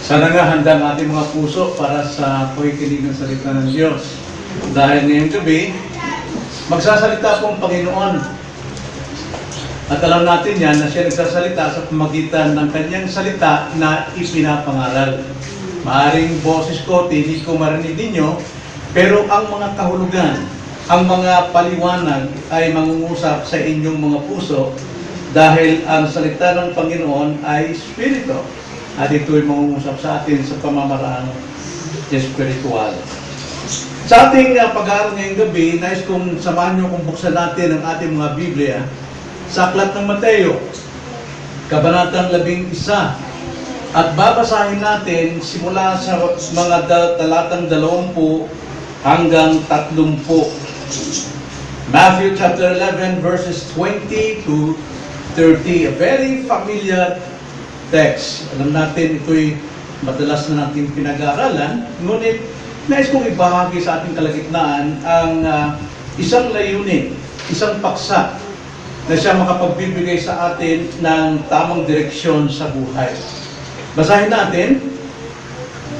Sana nga handa ang ating mga puso para sa pakikinig ng salita ng Diyos. Dahil ngayong gabi, magsasalita po ang Panginoon. At alam natin yan na siya nagsasalita sa pamagitan ng kanyang salita na ipinapangaral. Maaring boses ko, tinig ko marinig ninyo, pero ang mga kahulugan, ang mga paliwanag ay mangungusap sa inyong mga puso dahil ang salita ng Panginoon ay Espiritu. At ito'y mangungusap sa atin sa pamamaraan espiritual. Sa ating pag-aaral ngayong gabi, nais kong samahan nyo kung buksan natin ang ating mga Biblia sa Aklat ng Mateo, Kabanatang 11. At babasahin natin simula sa mga talatang 20 hanggang 30. Matthew chapter 11 verses 20 to 30. A very familiar text. Alam natin, ito'y madalas na natin pinag-aaralan, ngunit nais kong ibahagi sa ating kalagitnaan ang isang layunin, isang paksa na siya makapagbibigay sa atin ng tamang direksyon sa buhay. Basahin natin,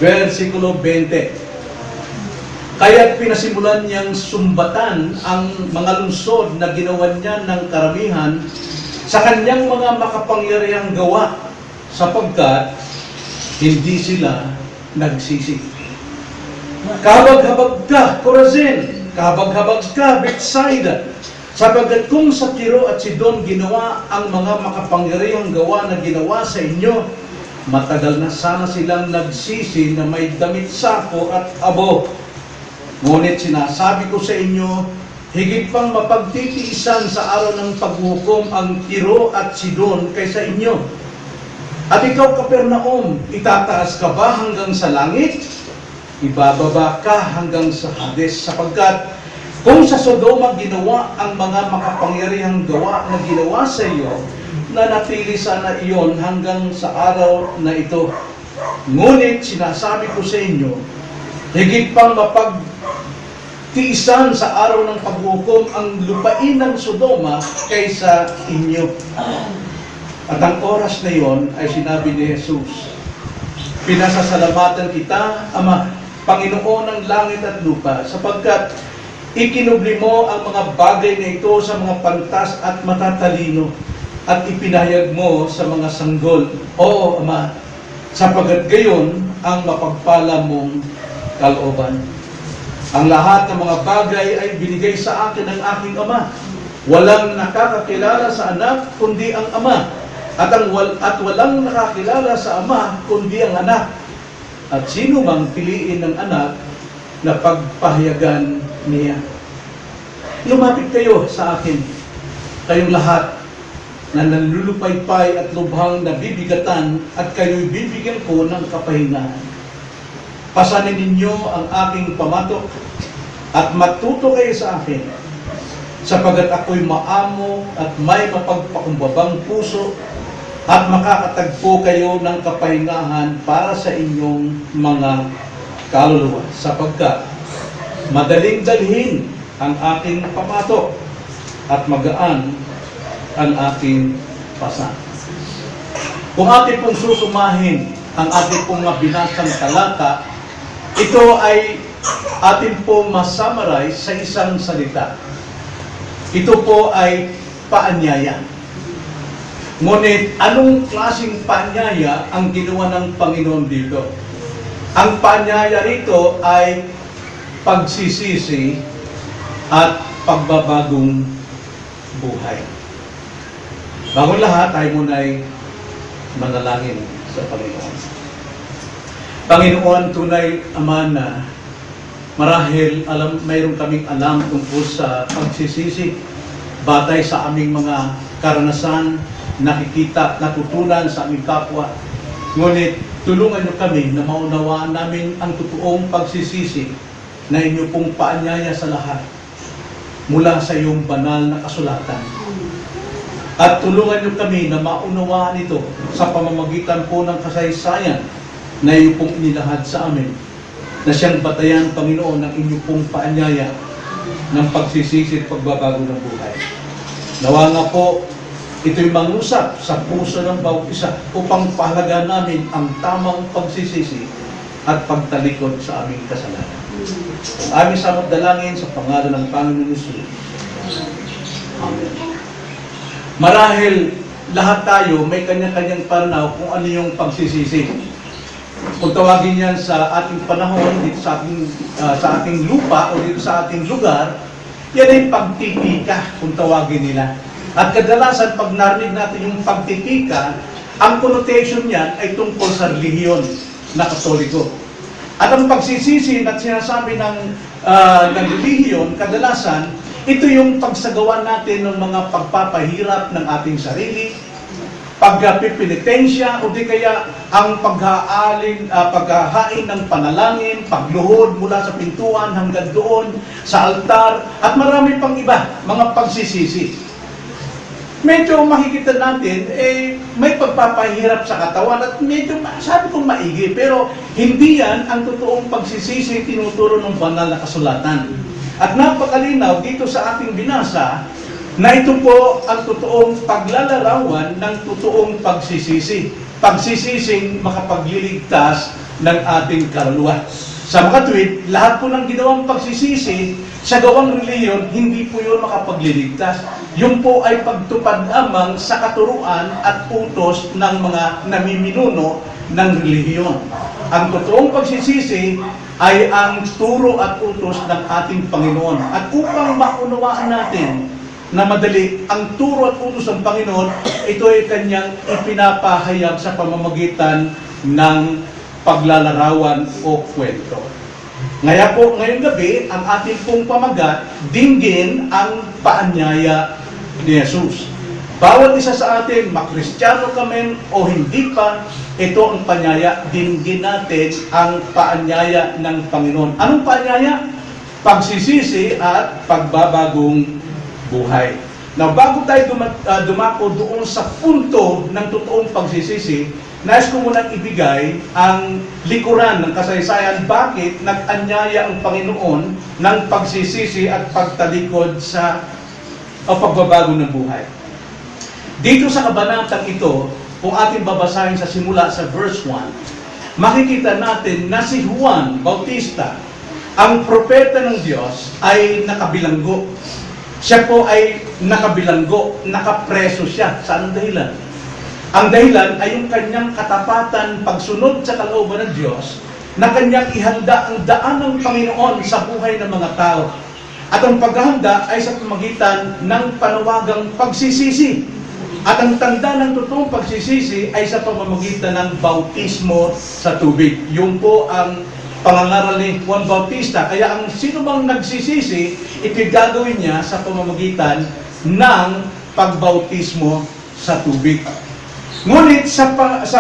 versikulo 20. Kaya't pinasimulan niyang sumbatan ang mga lungsod na ginawa niya ng karamihan sa kanyang mga makapangyarihang gawa, sapagkat hindi sila nagsisi. Kahabag-habag ka, Corazin! Kahabag-habag ka, Bethsaida! Sapagkat kung sa Tiro at Sidon ginawa ang mga makapangyarihang gawa na ginawa sa inyo, matagal na sana silang nagsisi na may damit sako at abo. Ngunit sinasabi ko sa inyo, higit pang mapagtitiisan sa araw ng paghukom ang Tiro at Sidon kaysa inyo. At ikaw, Capernaum, itataas ka ba hanggang sa langit? Ibababa ka hanggang sa Hades, sapagkat kung sa Sodoma ginawa ang mga makapangyarihang gawa na ginawa sa iyo, nanatili sana iyon hanggang sa araw na ito. Ngunit sinasabi ko sa inyo, higit pang mapagtiisan sa araw ng paghukom ang lupain ng Sodoma kaysa inyo. At ang oras na iyon ay sinabi ni Jesus, pinasasalamatan kita, Ama, Panginoon ng langit at lupa, sapagkat ikinubli mo ang mga bagay na ito sa mga pantas at matatalino, at ipinahayag mo sa mga sanggol. Oo, Ama, sapagkat gayon ang mapagpala mong kalooban. Ang lahat ng mga bagay ay binigay sa akin ng aking Ama. Walang nakakakilala sa anak, kundi ang Ama. At walang nakakilala sa Ama, kundi ang anak. At sino mang piliin ng anak na pagpahayagan niya. Lumapit kayo sa akin, kayong lahat na nanlulupaypay at lubhang nabibigatan, at kayo'y bibigyan ko ng kapahingahan. Pasanin ninyo ang aking pamatok at matuto kayo sa akin, sapagat ako'y maamo at may mapagpakumbabang puso, at makakatagpo kayo ng kapahingahan para sa inyong mga kaluluwa, sapagkat madaling dalhin ang aking pamatok at magaan ang aking pasan. Kung ating pong susumahin ang ating pong binasang talata, ito ay ating pong masummarize sa isang salita. Ito po ay paanyaya. Ngunit, anong klaseng paanyaya ang ginawa ng Panginoon dito? Ang paanyaya rito ay pagsisisi at pagbabagong buhay. Bago lahat, tayo muna'y manalangin sa Panginoon. Panginoon, tunay Ama na marahil mayroon kaming alam tungkol sa pagsisisi batay sa aming mga karanasan, nakikita, natutunan sa aming kapwa. Ngunit tulungan niyo kami na maunawaan namin ang totoong pagsisisi na inyo pong paanyaya sa lahat mula sa iyong banal na kasulatan. At tulungan niyo kami na maunawaan ito sa pamamagitan po ng kasaysayan na iyo pong inilahad sa amin, na siyang batayan, Panginoon, ng inyo pong paanyaya ng pagsisisi at pagbabago ng buhay. Nawa nga po Ito'y mangusap sa puso ng bawat isa upang pahalagaan namin ang tamang pagsisisi at pagtalikod sa aming kasalanan. Aming samot dalangin sa pangalan ng Panginoon Hesus. Amen. Marahil lahat tayo may kanya-kanyang pananaw kung ano yung pagsisisi. Kung tawagin yan sa ating panahon, dito sa ating lupa o dito sa ating lugar, yan ay pagtitika kung tawagin nila. At kadalasan, pag narinig natin yung pagtitika, ang connotation niyan ay tungkol sa relihiyon na Katoliko. At ang pagsisisi na sinasabi ng relihiyon, kadalasan, ito yung pagsagawa natin ng mga pagpapahirap ng ating sarili, pagpipinitensya, o di kaya ang paghahain ng panalangin, pagluhod mula sa pintuan hanggang doon, sa altar, at marami pang iba, mga pagsisisi. Medyo makikita natin, may pagpapahirap sa katawan at medyo, sabi kong maigi, pero hindi yan ang totoong pagsisisi tinuturo ng banal na kasulatan. At napakalinaw dito sa ating binasa na ito po ang totoong paglalarawan ng totoong pagsisisi. Pagsisising makapagliligtas ng ating kaluluwa. Sa makatwid, lahat po ng ginawang pagsisisi sa gawang reliyon, hindi po yun makapagliligtas. Yun po ay pagtupad lamang sa katuruan at utos ng mga namiminuno ng relihiyon. Ang totoong pagsisisi ay ang turo at utos ng ating Panginoon. At upang maunawaan natin na madali ang turo at utos ng Panginoon, ito ay kanyang ipinapahayag sa pamamagitan ng paglalarawan o kwento. Ngayong gabi, ang ating pong pamagat, dinggin ang paanyaya ni Jesus. Bawat isa sa atin, makristyano kami o hindi pa, ito ang paanyaya, dinggin natin ang paanyaya ng Panginoon. Anong paanyaya? Pagsisisi at pagbabagong buhay. Now, bago tayo dumako doon sa punto ng totoong pagsisisi, nais ko munang ibigay ang likuran ng kasaysayan bakit nag-anyaya ang Panginoon ng pagsisisi at pagtalikod sa pagbabago ng buhay. Dito sa kabanatang ito, kung ating babasahin sa simula sa verse 1, makikita natin na si Juan Bautista, ang propeta ng Diyos, ay nakabilanggo. Siya po ay nakabilanggo, nakapreso siya. Saan ang dahilan? Ang dahilan ay yung kanyang katapatan, pagsunod sa kalooban ng Diyos, na kanyang ihanda ang daan ng Panginoon sa buhay ng mga tao. At ang paghahanda ay sa pamagitan ng panawagang pagsisisi. At ang tanda ng totoong pagsisisi ay sa pamamagitan ng bautismo sa tubig. Yun po ang pangangaral ni Juan Bautista. Kaya ang sino bang nagsisisi, ipigagawin niya sa pamamagitan ng pagbautismo sa tubig. Ngunit sa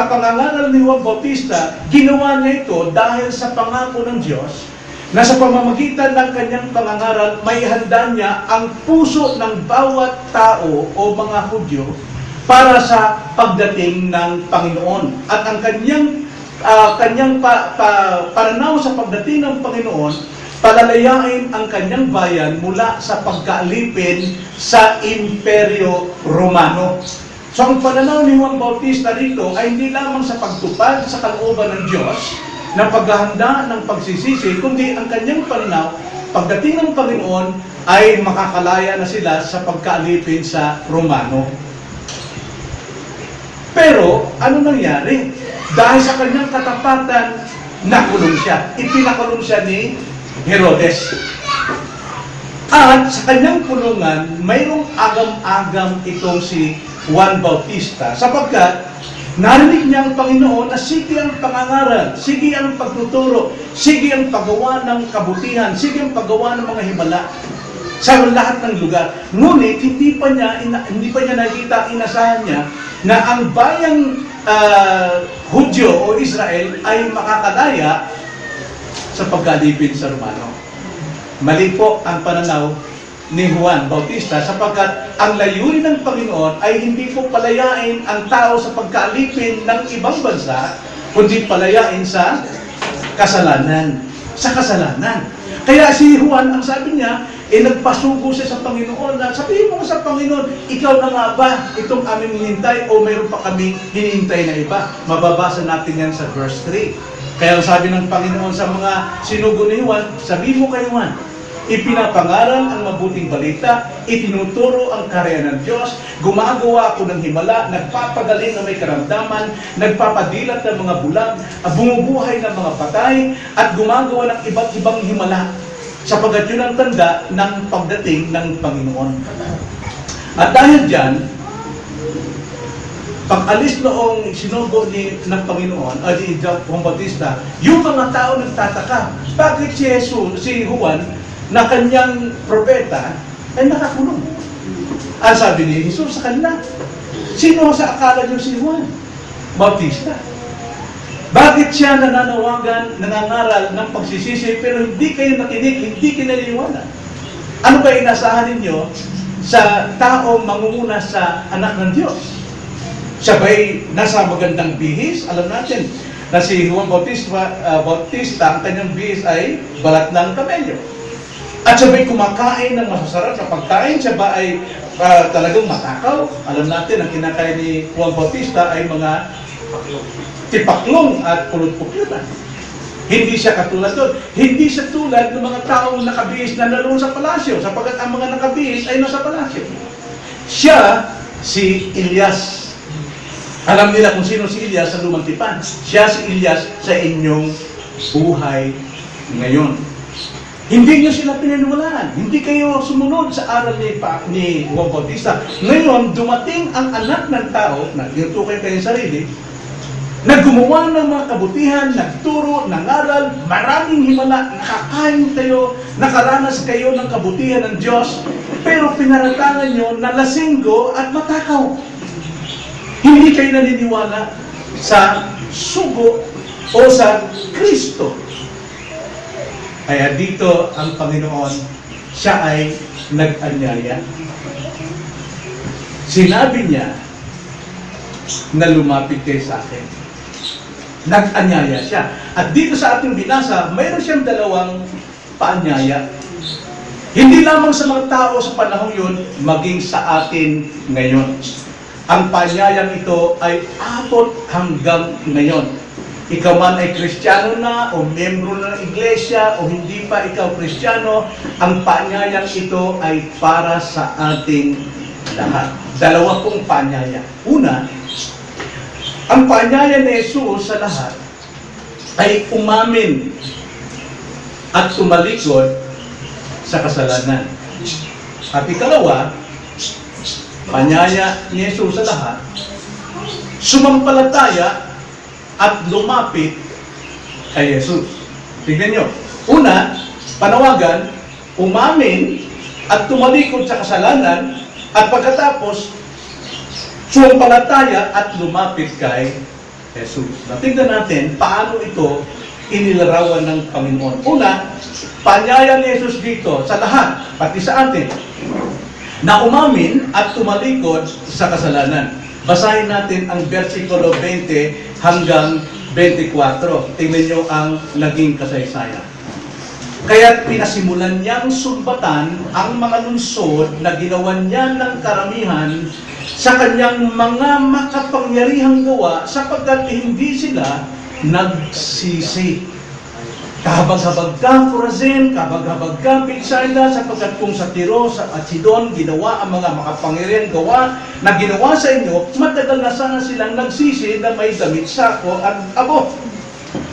pangangaral ni Juan Bautista, ginawa niya ito dahil sa pangako ng Diyos na sa pamamagitan ng kanyang pangangaral, may handa niya ang puso ng bawat tao o mga Hudyo para sa pagdating ng Panginoon. At ang kanyang pananaw sa pagdating ng Panginoon, palalayain ang kanyang bayan mula sa pagkaalipin sa Imperyo Romano. So ang pananaw ni Juan Bautista rito ay hindi lamang sa pagtupad sa kalooban ng Diyos na paghahanda ng pagsisisi, kundi ang kanyang pananaw, pagdating ng Panginoon, ay makakalaya na sila sa pagkaalipin sa Romano. Pero, ano nangyari? Dahil sa kanyang katapatan, nakulong siya. Ipinakulong siya ni Herodes. At sa kanyang kulungan, mayroong agam-agam itong si Juan Bautista, sapagkat narinig niya ang Panginoon na sige ang pangangaral, sige ang pagtuturo, sige ang paggawa ng kabutihan, sige ang paggawa ng mga himala sa lahat ng lugar. Ngunit hindi pa niya nakita, inasahan niya na ang bayang Hudyo o Israel ay makakalaya sa pagkalipin sa Romano. Mali po ang pananaw ni Juan Bautista, sapagkat ang layunin ng Panginoon ay hindi po palayain ang tao sa pagkaalipin ng ibang bansa, kundi palayain sa kasalanan. Sa kasalanan. Kaya si Juan, ang sabi niya, nagpasugo siya sa Panginoon na sabihin mo sa Panginoon, ikaw na nga ba itong aming hinihintay o mayroon pa kaming hinihintay na iba? Mababasa natin yan sa verse 3. Kaya sabi ng Panginoon sa mga sinugo ni Juan, sabihin mo kay Juan, ipinapangaral ang mabuting balita, itinuturo ang karya ng Diyos, gumagawa ako ng himala, nagpapagaling na may karamdaman, nagpapadilat ng mga bulag, bumubuhay ng mga patay, at gumagawa ng iba't ibang himala, sapagkat yun ang tanda ng pagdating ng Panginoon. At dahil dyan, pag-alis noong sinugo ng Panginoon, ni Juan Bautista, yung mga tao nagtataka, bakit si Juan, na kanyang propeta ay nakakulong? Ang sabi ni Jesus sa kanila, sino sa akala niyo si Juan Bautista? Bakit siya nananawagan, nangangaral ng pagsisisi, pero hindi kayo nakinig, hindi kinaliliwanag? Ano ba inasahan ninyo sa taong mangunguna sa anak ng Diyos? Siya ba'y nasa magandang bihis? Alam natin na si Juan Bautista, ang kanyang bihis ay balat ng kamelyo. At siya ba'y kumakain ng masasarap na pagkain? Siya ba ay talagang matakaw? Alam natin, ang kinakain ni Juan Bautista ay mga tipaklong at pulot-puklutan. Hindi siya katulad doon. Hindi siya tulad ng mga taong nakabihis na naroon sa palasyo, sapagkat ang mga nakabihis ay nasa palasyo. Siya, si Elias. Alam nila kung sino si Elias sa Lumang Tipan. Siya si Elias sa inyong buhay ngayon. Hindi niyo sila pinaniwalaan. Hindi kayo sumunod sa aral ni Juan Bautista. Ngayon, dumating ang anak ng tao, na tinutukoy kayong sarili, na gumawa ng mga kabutihan, nagturo, nangaral, maraming himala, nakakain kayo, nakaranas kayo ng kabutihan ng Diyos, pero pinaratangan nyo na lasinggo at matakaw. Hindi kayo naniniwala sa sugo o sa Kristo. Kaya dito ang Panginoon, siya ay nag-anyaya. Sinabi niya na lumapit kayo sa akin. Nag-anyaya siya. At dito sa ating binasa, mayroon siyang dalawang paanyaya. Hindi lamang sa mga tao sa panahon yun, maging sa atin ngayon. Ang paanyayang ito ay abot hanggang ngayon. Ikaw man ay Kristiyano na, o miyembro na ng iglesia, o hindi pa ikaw Kristiyano, ang paanyayang ito ay para sa ating lahat. Dalawa pong paanyaya. Una, ang paanyaya ni Jesus sa lahat ay umamin at tumalikod sa kasalanan. At ikalawa, paanyaya ni Jesus sa lahat, sumampalataya at lumapit kay Jesus. Tignan nyo. Una, panawagan, umamin at tumalikod sa kasalanan, at pagkatapos, sumampalataya at lumapit kay Jesus. Tignan natin paano ito inilarawan ng Panginoon. Una, paanyaya ni Jesus dito sa lahat, pati sa atin, na umamin at tumalikod sa kasalanan. Basahin natin ang versikulo 20 hanggang 24. Tingnan nyo ang naging kasaysayan. Kaya't pinasimulan niyang sumbatan ang mga lungsod na ginawan niya ng karamihan sa kanyang mga makapangyarihang gawa, sapagkat hindi sila nagsisi. Kahabag-habag ka, Corazin, kahabag-habag ka, Bethsaida, sapagkat kung sa Tiro at Sidon ginawa ang mga makapangyarihang gawa na ginawa sa inyo, matagal na sana silang nagsisi na may damit, sako at abo.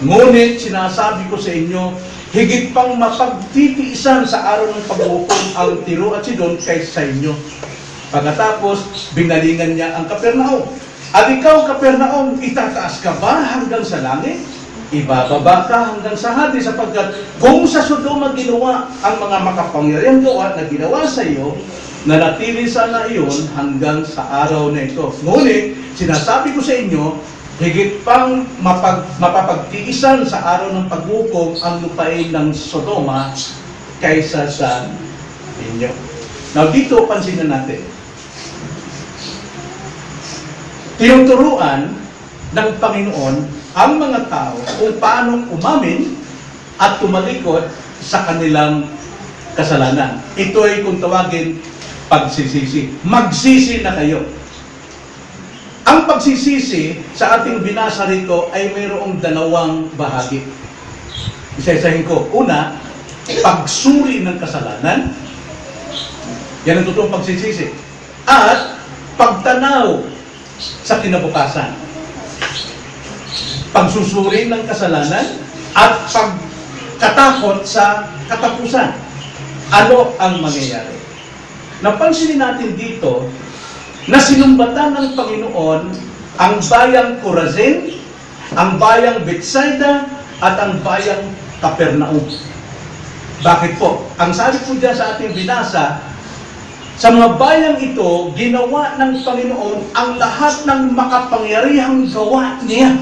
Ngunit sinasabi ko sa inyo, higit pang mapagtitiisan sa araw ng paghukom ang Tiro at Sidon kaysa sa inyo. Pagkatapos, binalingan niya ang Kapernaum. At ikaw, Kapernaum, itataas ka ba hanggang sa langit? Ibababa ka hanggang sa Hades, sapagkat kung sa Sodoma ginawa ang mga makapangyarihang gawa na ginawa sa iyo, nanatili sana iyon hanggang sa araw na ito. Ngunit, sinasabi ko sa inyo, higit pang mapapagtiisan sa araw ng paghukom ang lupain ng Sodoma kaysa sa inyo. Now, dito pansinin natin. Tinuturuan ng Panginoon ang mga tao kung paanong umamin at tumalikod sa kanilang kasalanan. Ito ay kung tawagin pagsisisi. Magsisi na kayo. Ang pagsisisi sa ating binasa rito ay mayroong dalawang bahagi. Isa-isahin ko. Una, pagsuri ng kasalanan. Yan ang totoong pagsisisi. At pagtanaw sa kinabukasan. Pagsusuri ng kasalanan at pagkatakot sa katapusan. Ano ang mangyayari? Napansinin natin dito na sinumbatan ng Panginoon ang bayang Corazin, ang bayang Bethsaida, at ang bayang Capernaum. Bakit po? Ang sabi po dyan sa ating binasa, sa mga bayang ito, ginawa ng Panginoon ang lahat ng makapangyarihang gawa niya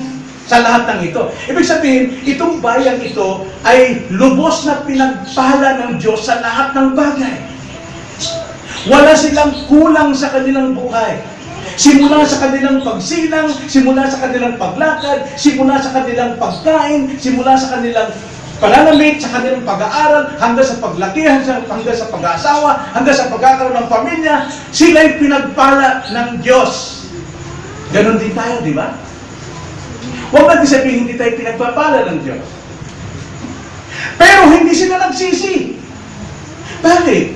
sa lahat ng ito. Ibig sabihin, itong bayang ito ay lubos na pinagpala ng Diyos sa lahat ng bagay. Wala silang kulang sa kanilang buhay. Simula sa kanilang pagsilang, simula sa kanilang paglakad, simula sa kanilang pagkain, simula sa kanilang pananamit, sa kanilang pag-aaral, hanggang sa paglaki, hanggang sa pag-aasawa, hanggang sa pagkakaroon ng pamilya, sila'y pinagpala ng Diyos. Ganon din tayo, di ba? Huwag natin sabihin hindi tayo pinagpapala ng Diyos. Pero hindi sila nagsisi. Bakit?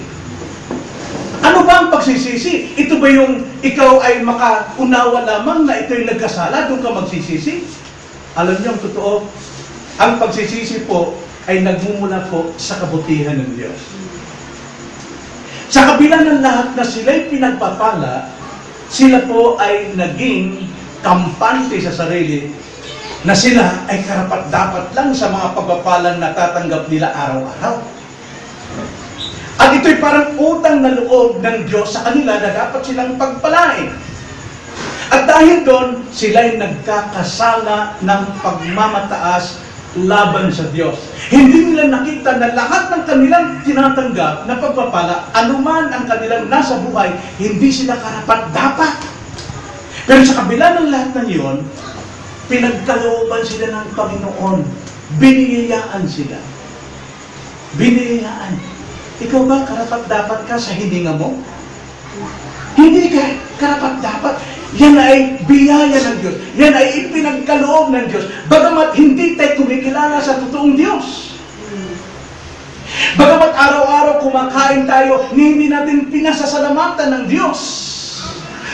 Ano ba ang pagsisisi? Ito ba yung ikaw ay makaunawa lamang na ito'y nagkasala, doon ka magsisisi? Alam niyo ang totoo, ang pagsisisi po ay nagmumula po sa kabutihan ng Diyos. Sa kabila ng lahat na sila'y pinagpapala, sila po ay naging kampante sa sarili na sila ay karapat-dapat lang sa mga pagpapalang natatanggap nila araw-araw. At ito'y parang utang na loob ng Diyos sa kanila na dapat silang pagpalain. At dahil doon, sila'y nagkakasala ng pagmamataas laban sa Diyos. Hindi nila nakita na lahat ng kanilang tinatanggap na pagpapala, anuman ang kanilang nasa buhay, hindi sila karapat-dapat. Pero sa kabila ng lahat ng iyon, pinagkalooban sila ng Panginoon. Biniyayaan sila. Biniyayaan. Ikaw ba karapat-dapat ka sa hininga mo? Hindi ka karapat-dapat. Yan ay biyaya ng Diyos. Yan ay ipinagkaloob ng Diyos. Bagamat hindi tayo kumikilala sa totoong Diyos. Bagamat araw-araw kumakain tayo, hindi natin pinasasalamatan ng Diyos.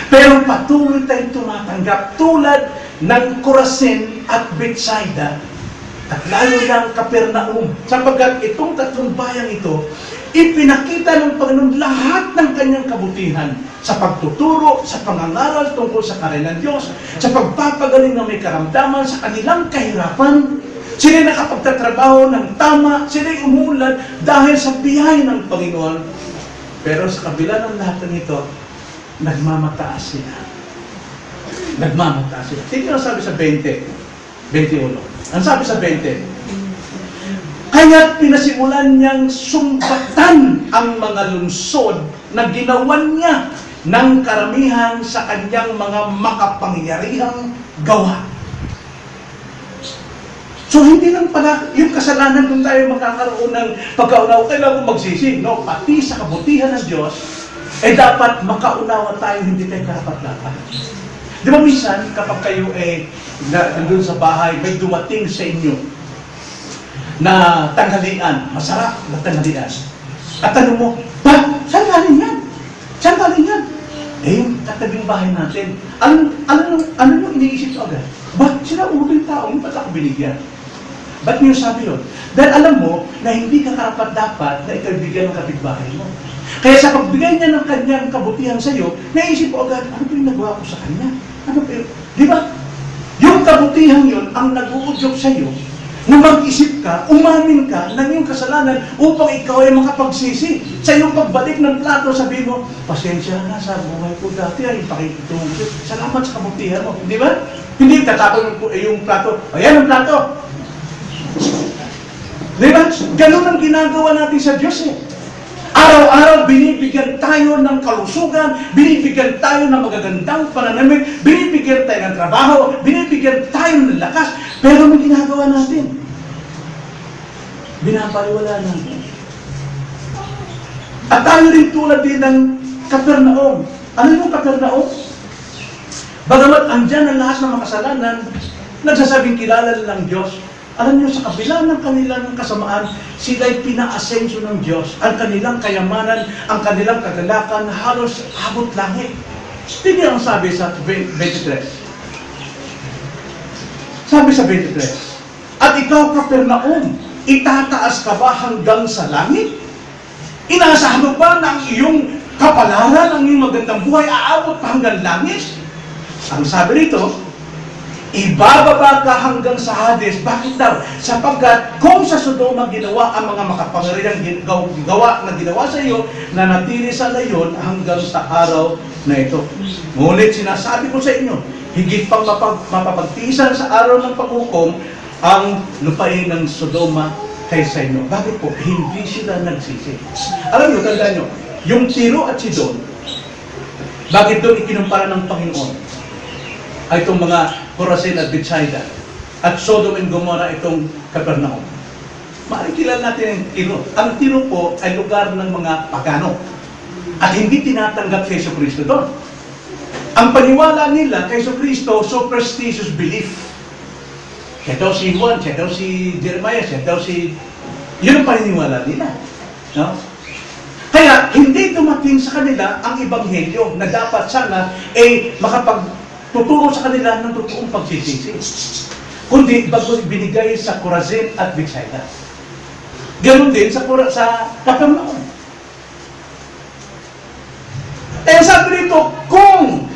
Pero patuloy tayong tumatanggap tulad ng Corazin at Bethsaida at lalo ng Capernaum. Sapagkat itong tatlong bayang ito, ipinakita ng Panginoon lahat ng kanyang kabutihan sa pagtuturo, sa pangangaral tungkol sa karal ng Diyos, sa pagpapagaling ng may karamdaman, sa kanilang kahirapan. Sila'y nakapagtatrabaho ng tama, sila'y umuunlad dahil sa biyaya ng Panginoon. Pero sa kabila ng lahat ng ito, nagmamataas sila. Nagmamataas sila. Tingnan ang sabi sa 21. Ang sabi sa 20, kaya't pinasimulan niyang sumbatan ang mga lungsod na ginawan niya ng karamihan sa kanyang mga makapangyarihang gawa. So hindi lang pala yung kasalanan kung tayo magkakaroon ng pagkaunawa, kailangan kong magsisi. No, pati sa kabutihan ng Diyos, dapat makaunawa tayo, hindi tayo karapat-dapat. Di ba minsan, kapag kayo nandun sa bahay, may dumating sa inyo na tanghalian, masarap na tanghalian. At tanong mo, ba, saan galing yan? Saan galing yan? Yung katabing bahay natin. Ano yung iniisip ko agad? Ba, sila ulo yung tao, ba't ako binigyan? Ba't niyo sabi yun? Dahil alam mo na hindi ka karapat-dapat na ikaw bigyan ng kapitbahay mo. Kaya sa pagbigay niya ng kanyang kabutihan sa iyo, naisip ko agad, ano ba yung nagawa ko sa kanya? Ano ba yun? Di ba? Yung kabutihan yun ang nag-uudyok sa iyo na mag-isip ka, umamin ka ng iyong kasalanan upang ikaw ay makapagsisi. Sa iyong pagbalik ng plato, sabihin mo, pasensya na sa buhay ko dati ay pakikitungo. Salamat sa kabutihan mo. Di ba? Hindi tatapon yung plato. Ayan ang plato. Di ba? Ganun ang ginagawa natin sa Diyos eh. Araw-araw binibigyan tayo ng kalusugan, binibigyan tayo ng magagandang pananamit, binibigyan tayo ng trabaho, binibigyan tayo ng lakas, pero may ginagawa natin. Binabaliwala natin. At tayo rin tulad din ng Kapernaum. Ano yung Kapernaum? Bagamat andyan ang lahat ng makasalanan, nagsasabing kilala nilang Diyos. Alam niyo, sa kabila ng kanilang kasamaan, sila'y pina-asenso ng Diyos. Ang kanilang kayamanan, ang kanilang kagalakan, halos abot langit. Tingnan ang sabi sa 23. Sabi sa 23, at ikaw, Kapernaum, itataas ka ba hanggang sa langit? Inaasahan mo ba na ang iyong kapalaran, ang iyong magandang buhay, aabot pa hanggang langit? Ang sabi rito, ibababa ka hanggang sa Hades. Bakit daw? Sapagkat kung sa Sodoma ginawa ang mga makapangyarihang gawa na ginawa sa iyo, nanatili sa layon hanggang sa araw na ito. Ngunit sinasabi ko sa inyo, higit pang mapapagtiisan sa araw ng paghukom ang lupain ng Sodoma kaysa inyo. Bakit po? Hindi sila nagsisi. Alam nyo, tandaan nyo, yung Tiro at Sidon, bakit doon ikinumpara ng Panginoon? Ay itong mga Corazin at Bethsaida, at Sodom and Gomorrah itong Capernaum. Maaaring kilala natin ang Tiro. Ang Tiro po ay lugar ng mga pagano. At hindi tinatanggap si Yesu Cristo doon. Ang paniwala nila kay Yesu Cristo, superstitious belief. Siya daw si Juan, siya daw si Jeremiah, siya daw si... Yun ang paniniwala nila. No? Kaya, hindi dumating sa kanila ang Ebanghelyo na dapat sana makapagtuturo sa kanila ng totoong pagsisisi. Kundi, bagos binigay sa Corazin at Bethsaida. Ganon din sa Capernaum. Eh, sabi rito, kung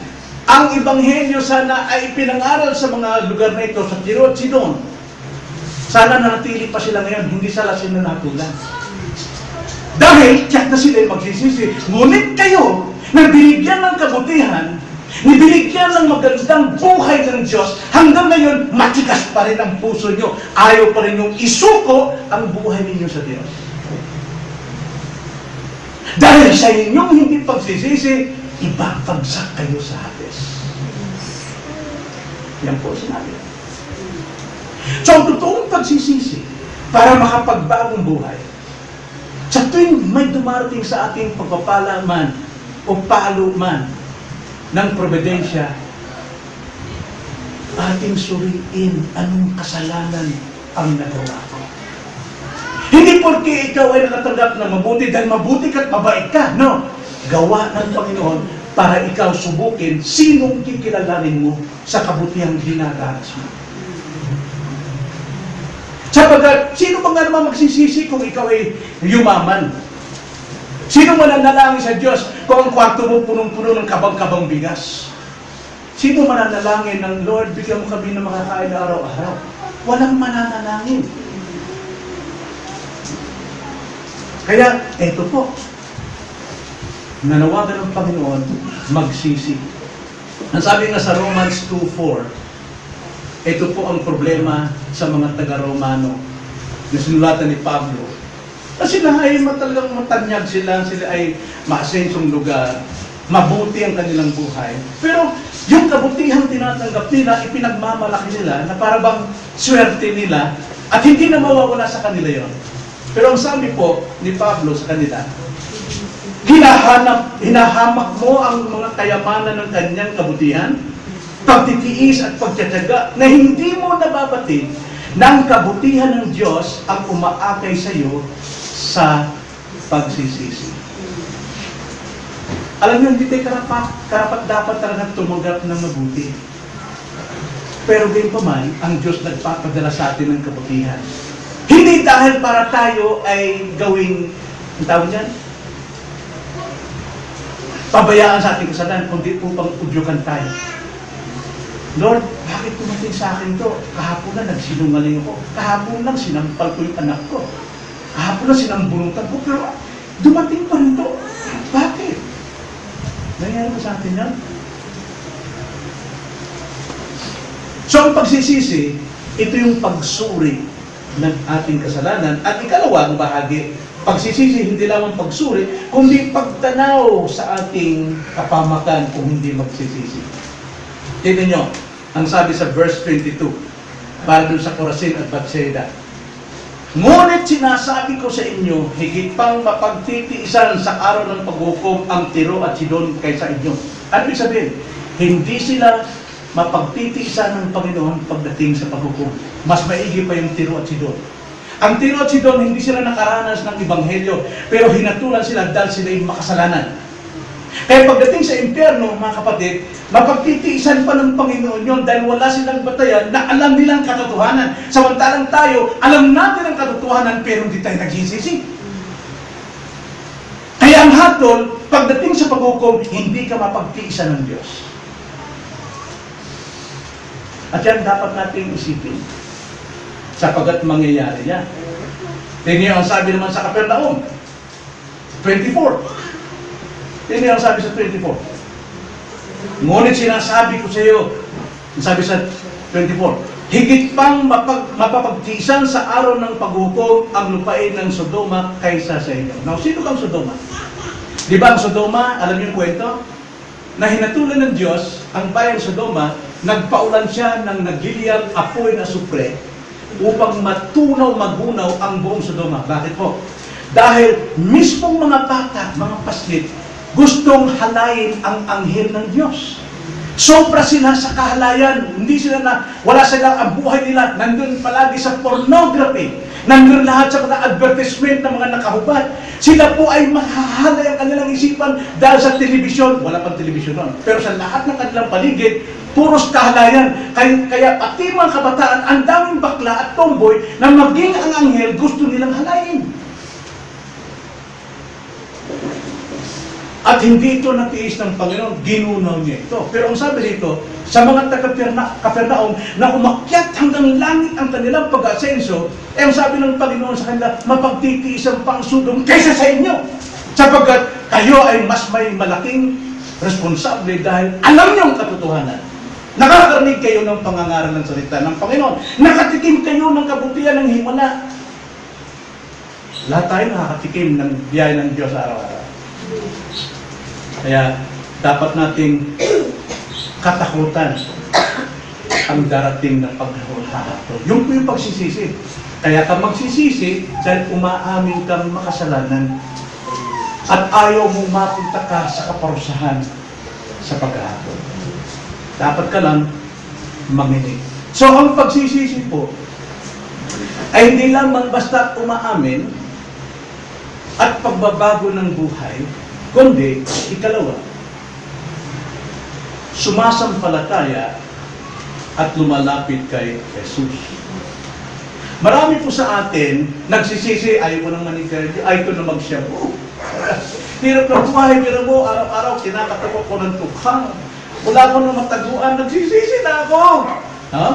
ang Ebanghelyo sana ay pinangaral sa mga lugar na ito, sa Tiro at Sidon, sana nanatili pa sila ngayon, hindi sila natulan. Dahil, tiyak na sila magsisisi. Ngunit kayo, na binigyan ng kabutihan, binigyan ng magandang buhay ng Diyos, hanggang ngayon, matigas pa rin ang puso nyo. Ayaw pa rin yung isuko ang buhay ninyo sa Diyos. Dahil sa inyong hindi pagsisisi, ibabagsak kayo sa Hades. Yan po sinabi. So, ang totoong pagsisisi, para makapagbagong buhay, sa tuwing may dumarating sa ating pagpapala man o palo man ng probidensya, ating suriin anong kasalanan ang nagawa ko. Hindi porque ikaw ay nakatanggap ng mabuti dahil mabuti ka't mabait ka. No. Gawa ng Panginoon para ikaw subukin sinong kikilalanin mo sa kabutihang dinadanas mo. Sapagkat, sino ba nga naman magsisisi kung ikaw ay yumaman? Sino mananalangin sa Diyos kung ang kwarto mo punong-puno ng kabang-kabang bigas? Sino mananalangin ng Lord, bigyan mo kami ng makakain na araw-araw? Walang mananalangin. Kaya, eto po, nanawagan ng Panginoon, magsisi. Ang sabi nga sa Romans 2:4, ito po ang problema sa mga taga-Romano na sinulatan ni Pablo. Kasi sila ay talagang matanyag sila ay maasensong lugar, mabuti ang kanilang buhay. Pero yung kabutihang tinatanggap nila, ipinagmamalaki nila na para bang swerte nila at hindi na mawawala sa kanila yon. Pero ang sabi po ni Pablo sa kanila, hinahamak mo ang mga kayamanan ng kanyang kabutihan, pagtitiis at pagtitiyaga na hindi mo nababatid ng kabutihan ng Diyos ang umaakay sa iyo sa pagsisisi. Alam niyo, hindi tayo karapat dapat talaga tumanggap ng mabuti. Pero gayon pa man, ang Diyos nagpapadala sa atin ng kabutihan. Hindi dahil para tayo ay gawing, ang tawag niyan, pabayaan sa ating kasalanan, kundi upang udyukan tayo. Lord, bakit tumating sa akin to? Kahapon na nagsinungaling ako. Kahapon lang sinampal ko yung anak ko. Kahapon lang sinambunutan ko. Pero dumating pa rin to. Bakit? Nangyari mo sa atin yan? So, ang pagsisisi, ito yung pagsuri ng ating kasalanan. At ikalawang bahagi, pagsisisi, hindi lamang pagsuri, kundi pagtanaw sa ating kapamakan kung hindi magsisisi. Tignan nyo, ang sabi sa verse 22, para dun sa Corazin at Bethsaida. Ngunit sinasabi ko sa inyo, higit pang mapagtitiisan sa araw ng paghukom ang Tiro at Sidon kaysa inyo. Ano ibig sabihin? Hindi sila mapagtitiisan ng Panginoon pagdating sa paghukom. Mas maigi pa yung Tiro at Sidon. Ang Tiro at Sidon, hindi sila nakaranas ng Ebanghelyo, pero hinatulan sila dahil sila yung makasalanan. Kaya pagdating sa impyerno, mga kapatid, mapagtitiisan pa ng Panginoon yun dahil wala silang batayan na alam nilang katotohanan. Samantalang tayo, alam natin ang katotohanan pero hindi tayo nagsisisi. Kaya ang hatol, pagdating sa paghukom, hindi ka mapagtiisan ng Diyos. At yan dapat nating isipin. Sapagat mangyayari yan. Tingnan ang sabi naman sa Capernaum, 24. Tingnan ang sabi sa 24. Ngunit sinasabi ko sa iyo, sabi sa 24, higit pang mapapagtiisan sa araw ng paghukom ang lupain ng Sodoma kaysa sa inyo. Now, sino kang Sodoma? Di ba ang Sodoma, alam niyo yung kwento? Na hinatulan ng Diyos, ang bayang Sodoma, nagpaulan siya ng nagiliang apoy na supre upang matunaw, magunaw ang buong Sodoma. Bakit po? Dahil mismong mga bata, mga paslit, gustong halayin ang anghel ng Diyos. Sobra sila sa kahalayan. Hindi sila wala sila, ang buhay nila, nandun palagi sa pornography. Nandun lahat sa mga advertisement ng mga nakahubad. Sila po ay mahahalay ang kanilang isipan dahil sa telebisyon. Wala pang telebisyon nun. Pero sa lahat ng kanilang paligid, puros kahalayan. Kaya pati mga kabataan, ang daming bakla at tomboy na maging ang anghel gusto nilang halayin. At hindi ito natiis ng Panginoon, ginunaw niya ito. Pero ang sabi dito, sa mga taga-Capernaum na umakyat hanggang langit ang kanilang pag-asenso, ang sabi ng Panginoon sa kanila, mapagtitiisan pang Sodom kaysa sa inyo. Sapagkat kayo ay mas may malaking responsable dahil alam niyo ang katotohanan. Nakakarinig kayo ng pangangaral ng salita ng Panginoon. Nakatikim kayo ng kabutihan ng himala. Lahat tayo nakakatikim ng biyaya ng Diyos araw-araw. Kaya dapat nating katakutan ang darating na paghahatol. Yung po yung pagsisisi. Kaya ka magsisisi dahil umaamin kang makasalanan at ayaw mong mapunta ka sa kaparusahan sa paghahatol. Dapat ka lang manginig. So ang pagsisisi po ay hindi lamang basta umaamin at pagbabago ng buhay, kundi, ikalawa, sumasampalataya at lumalapit kay Jesus. Marami po sa atin, nagsisisi, ayaw ko nang manig-cardio, ayaw ko na mag-shampoo. Hirap ng buhay, pero mo, araw-araw, kinakatakot ko ng tukhang. Wala ko na mataguan, nagsisisi na ako. Huh?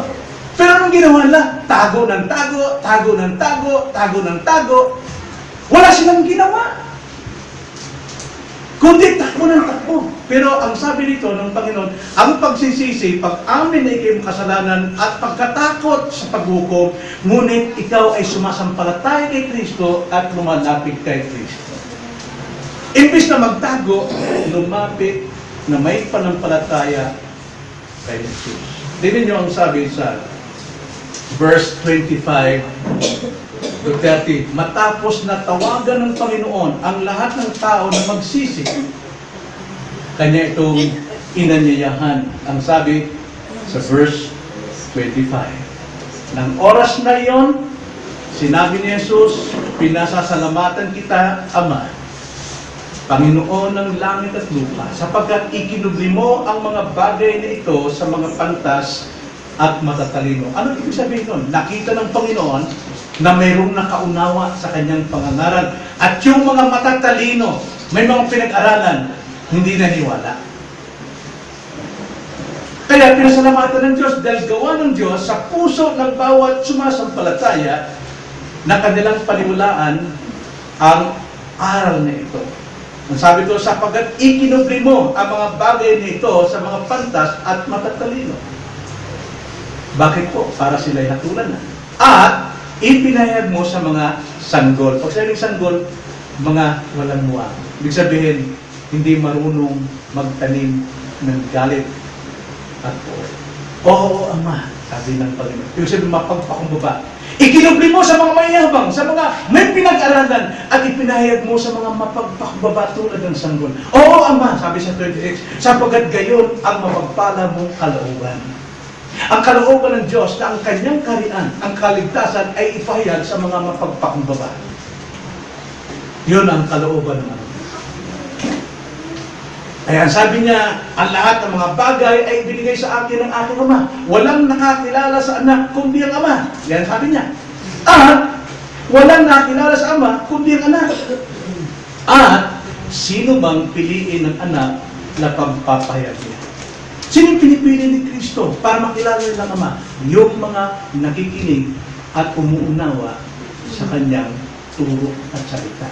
Pero anong ginawa nila? Tago ng tago, tago ng tago, tago ng tago. Wala silang ginawa. Kundi takbo ng takbo. Pero ang sabi dito ng Panginoon, ang pagsisisi, pag-amin na ikay kasalanan at pagkatakot sa paghukom, ngunit ikaw ay sumasampalataya kay Kristo at lumalapit kay Kristo. Imbis na magtago, lumapit na may panampalataya kay Jesus. Tingnan niyo ang sabi sa verse 25 to 30, matapos na tawagan ng Panginoon ang lahat ng tao na magsisi, kanya itong inanyayahan. Ang sabi sa verse 25, nang oras na iyon, sinabi ni Jesus, pinasasalamatan kita, Ama, Panginoon ng langit at lupa, sapagkat ikinubli mo ang mga bagay na ito sa mga pantas at matatalino. Ano ibig sabihin nun? Nakita ng Panginoon na mayroong nakaunawa sa kanyang pangangaral. At yung mga matatalino, may mga pinag-aralan, hindi naniwala. Kaya pinasalamatan ng Diyos dahil gawa ng Diyos sa puso ng bawat sumasampalataya na kanilang paniwalaan ang aral na ito. Ang sabi ko, sapagkat ikinubli mo ang mga bagay na ito sa mga pantas at matatalino. Bakit po? Para sila'y hatulan na. At ipinahayag mo sa mga sanggol. Pag sabing sanggol, mga walang muwang. Ibig sabihin, hindi marunong magtanim ng galit at po. Oo, Ama, sabi ng Panginoon. Ibig sabihin, mapagpakumbaba. Ikinubli mo sa mga mayabang, sa mga may pinag-aralan, at ipinahayag mo sa mga mapagpakbaba tulad ng sanggol. Oo, Ama, sabi sa 26, sapagkat gayon ang mapagpala mong kalooban. Ang kalooban ng Diyos na ang kanyang karian, ang kaligtasan ay ipahayag sa mga mapagpakbaba. Yun ang kalooban ng Ama. Kaya sabi niya, ang lahat ng mga bagay ay binigay sa akin ng aking Ama. Walang nakakilala sa anak kundi ang Ama. Yan sabi niya. At walang nakakilala sa Ama kundi ang anak. At sino bang piliin ng anak na pagpapahayag niya? Sino yung pinipili ni Kristo para makilala ng Ama? Yung mga nakikinig at umuunawa sa kanyang turo at salita.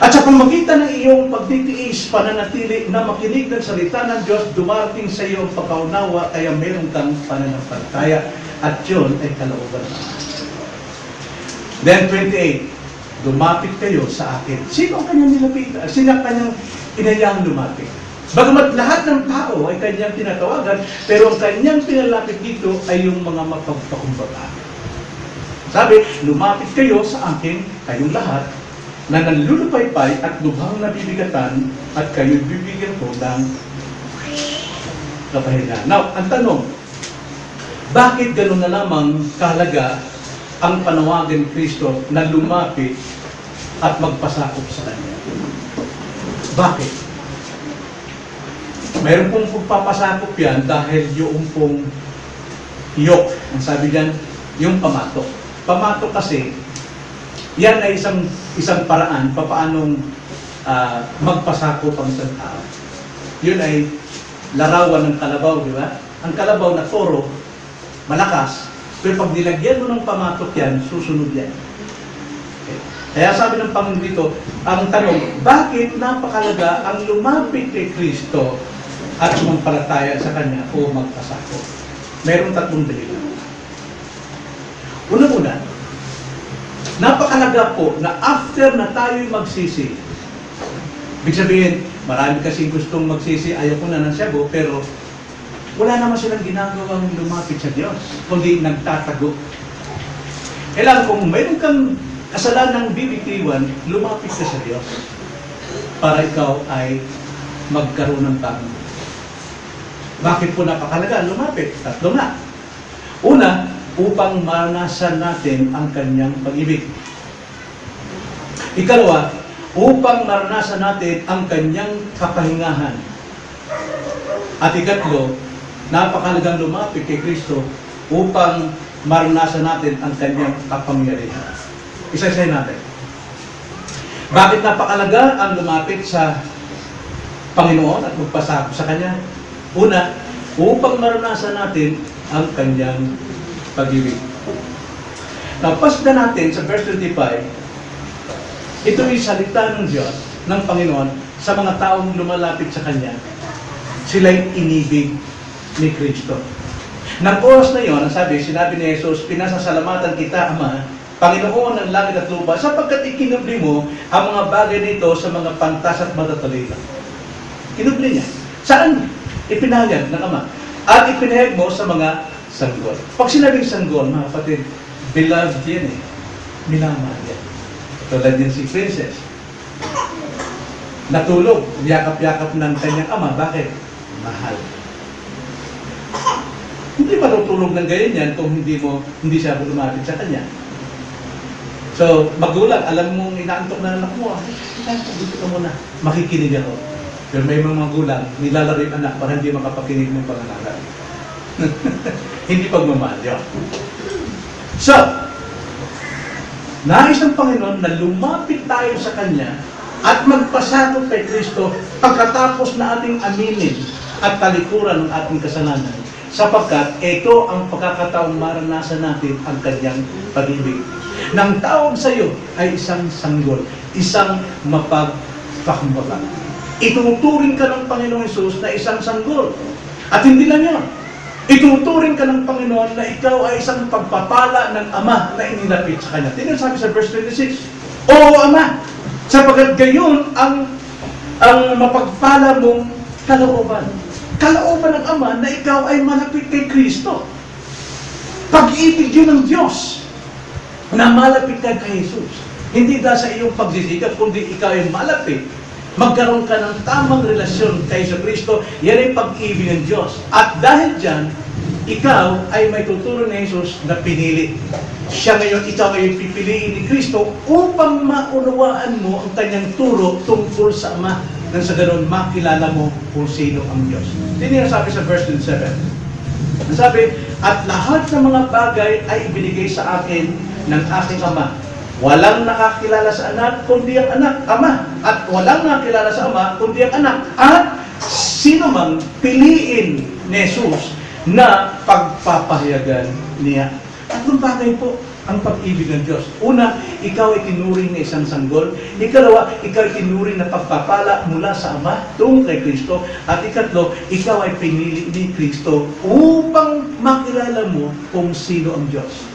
At sa pamagitan ng iyong pagtitiis, pananatili na makinig ng salita ng Diyos, dumarating sa iyo ang pagkaunawa, kaya meron kang pananampalataya. At yun ay kalooban ng Ama. Then 28, lumapit kayo sa akin. Sino ang kanyang nilapitan? Sino ang kanyang inayang lumapit? Bagamat lahat ng tao ay kanyang tinatawagan, pero ang kanyang pinalapit dito ay yung mga mapagpakumbaba. Sabi, lumapit kayo sa akin, kayong lahat, na nanlulupaypay at lubhang nabibigatan at kayo'y bibigyan ko ng kapahingahan. Now, ang tanong, bakit gano'n na lamang kahalaga ang panawagan ni Kristo na lumapit at magpasakop sa Kanya? Bakit? Mayroon pong pagpapasakop yan dahil yung pong yoke, ang sabi diyan, yung pamatok. Pamatok kasi, yan ay isang paraan papaanong magpasakop ang isang tao. Yun ay larawan ng kalabaw, di ba? Ang kalabaw na toro, malakas, pero pag nilagyan mo ng pamatok yan, susunod yan. Okay. Kaya sabi ng Panginoon dito, ang tanong, bakit napakalaga ang lumapit kay Kristo at sumampalataya sa Kanya o magpasakop? Mayroong tatlong dahilan. Una-una, napakalaga po na after na tayo'y magsisi, ibig sabihin, marami kasing gustong magsisi, ayaw ko na ng siyabo, pero wala naman silang ginagawang lumapit sa Diyos, kundi nagtatago. Kailangan kung mayroon kang kasalanang bibitiwan, lumapit ka sa Diyos para ikaw ay magkaroon ng tama. Bakit po napakalaga lumapit? Tatlo na. Una, upang maranasan natin ang kanyang pag-ibig. Ikalawa, upang maranasan natin ang kanyang kapahingahan. At ikatlo, napakalagang lumapit kay Kristo upang maranasan natin ang kanyang kapangyarihan. Isa-isahin natin. Bakit napakalaga ang lumapit sa Panginoon at magpasakop sa Kanya? Una, upang maranasan natin ang kanyang pag-ibig. Tapos na natin sa verse 25, ito yung salita ng Diyos, ng Panginoon, sa mga taong lumalapit sa Kanya. Sila'y inibig ni Kristo. Nang oras na yon, sinabi ni Jesus, pinasasalamatan kita, Ama, Panginoon ng langit at lupa, sapagkat ikinubli mo ang mga bagay nito sa mga pantas at matatalino. Kinubli niya. Saan? Ipinahayag ng Ama. At ipinahayag mo sa mga sanggol. Pag sinabing sanggol, mga kapatid, beloved yan eh. Minamahal yan. Tulad din si Princess. Natulog, yakap-yakap ng kanyang ama. Bakit? Mahal. Hindi matutulog ng ganyan yan kung hindi siya lumapit sa kanya. So, magulang, alam mong inaantok na anak mo, dito ka muna. Makikinig ako. Pero may mga magulang, nilalaro yung anak para hindi makapakinig ng pangangaral. Hindi pagmamahal yun. So, nais ng Panginoon na lumapit tayo sa Kanya at magpasakop kay Kristo pagkatapos na ating aminin at talikuran ng ating kasalanan, sapagkat ito ang pagkakataong maranasan natin ang Kanyang pag-ibig. Nang tawag sa iyo ay isang sanggol, isang mapagpakumbaba. Ituturing ka ng Panginoong Hesus na isang sanggol. At hindi lang yun. Ituturing ka ng Panginoon na ikaw ay isang pagpapala ng Ama na inilapit sa Kanya. Tingnan sabi sa verse 26, Oo, Ama, sapagkat gayon ang mapagpala mong kalooban. Kalooban ng Ama na ikaw ay malapit kay Kristo. Pag-ibig yun ng Diyos. na malapit ka kay Jesus. Hindi dahil sa iyong pagsisikap, kundi ikaw ay malapit. Magkaroon ka ng tamang relasyon kay Kristo, yan ay pag-ibig ng Diyos. At dahil dyan, ikaw ay may tuturo ni Jesus na pinili. Siya ngayon, ikaw ay pipiliin ni Kristo upang maunawaan mo ang kanyang turo tungkol sa Ama. Nang sa ganun, makilala mo kung sino ang Diyos. Hindi niya sabi sa verse 27. Sabi, at lahat ng mga bagay ay ibinigay sa akin ng aking Ama. Walang nakakilala sa anak, kundi ang anak, Ama. At walang nakakilala sa Ama, kundi ang anak. At sino mang piliin ni Jesus na pagpapahayagan niya. Tatlong bagay po ang pag-ibig ng Diyos. Una, ikaw ay tinuring na isang sanggol. Ikalawa, ikaw ay tinuring na pagpapala mula sa Ama tungo kay Kristo. At ikatlo, ikaw ay pinili ni Kristo upang makilala mo kung sino ang Diyos.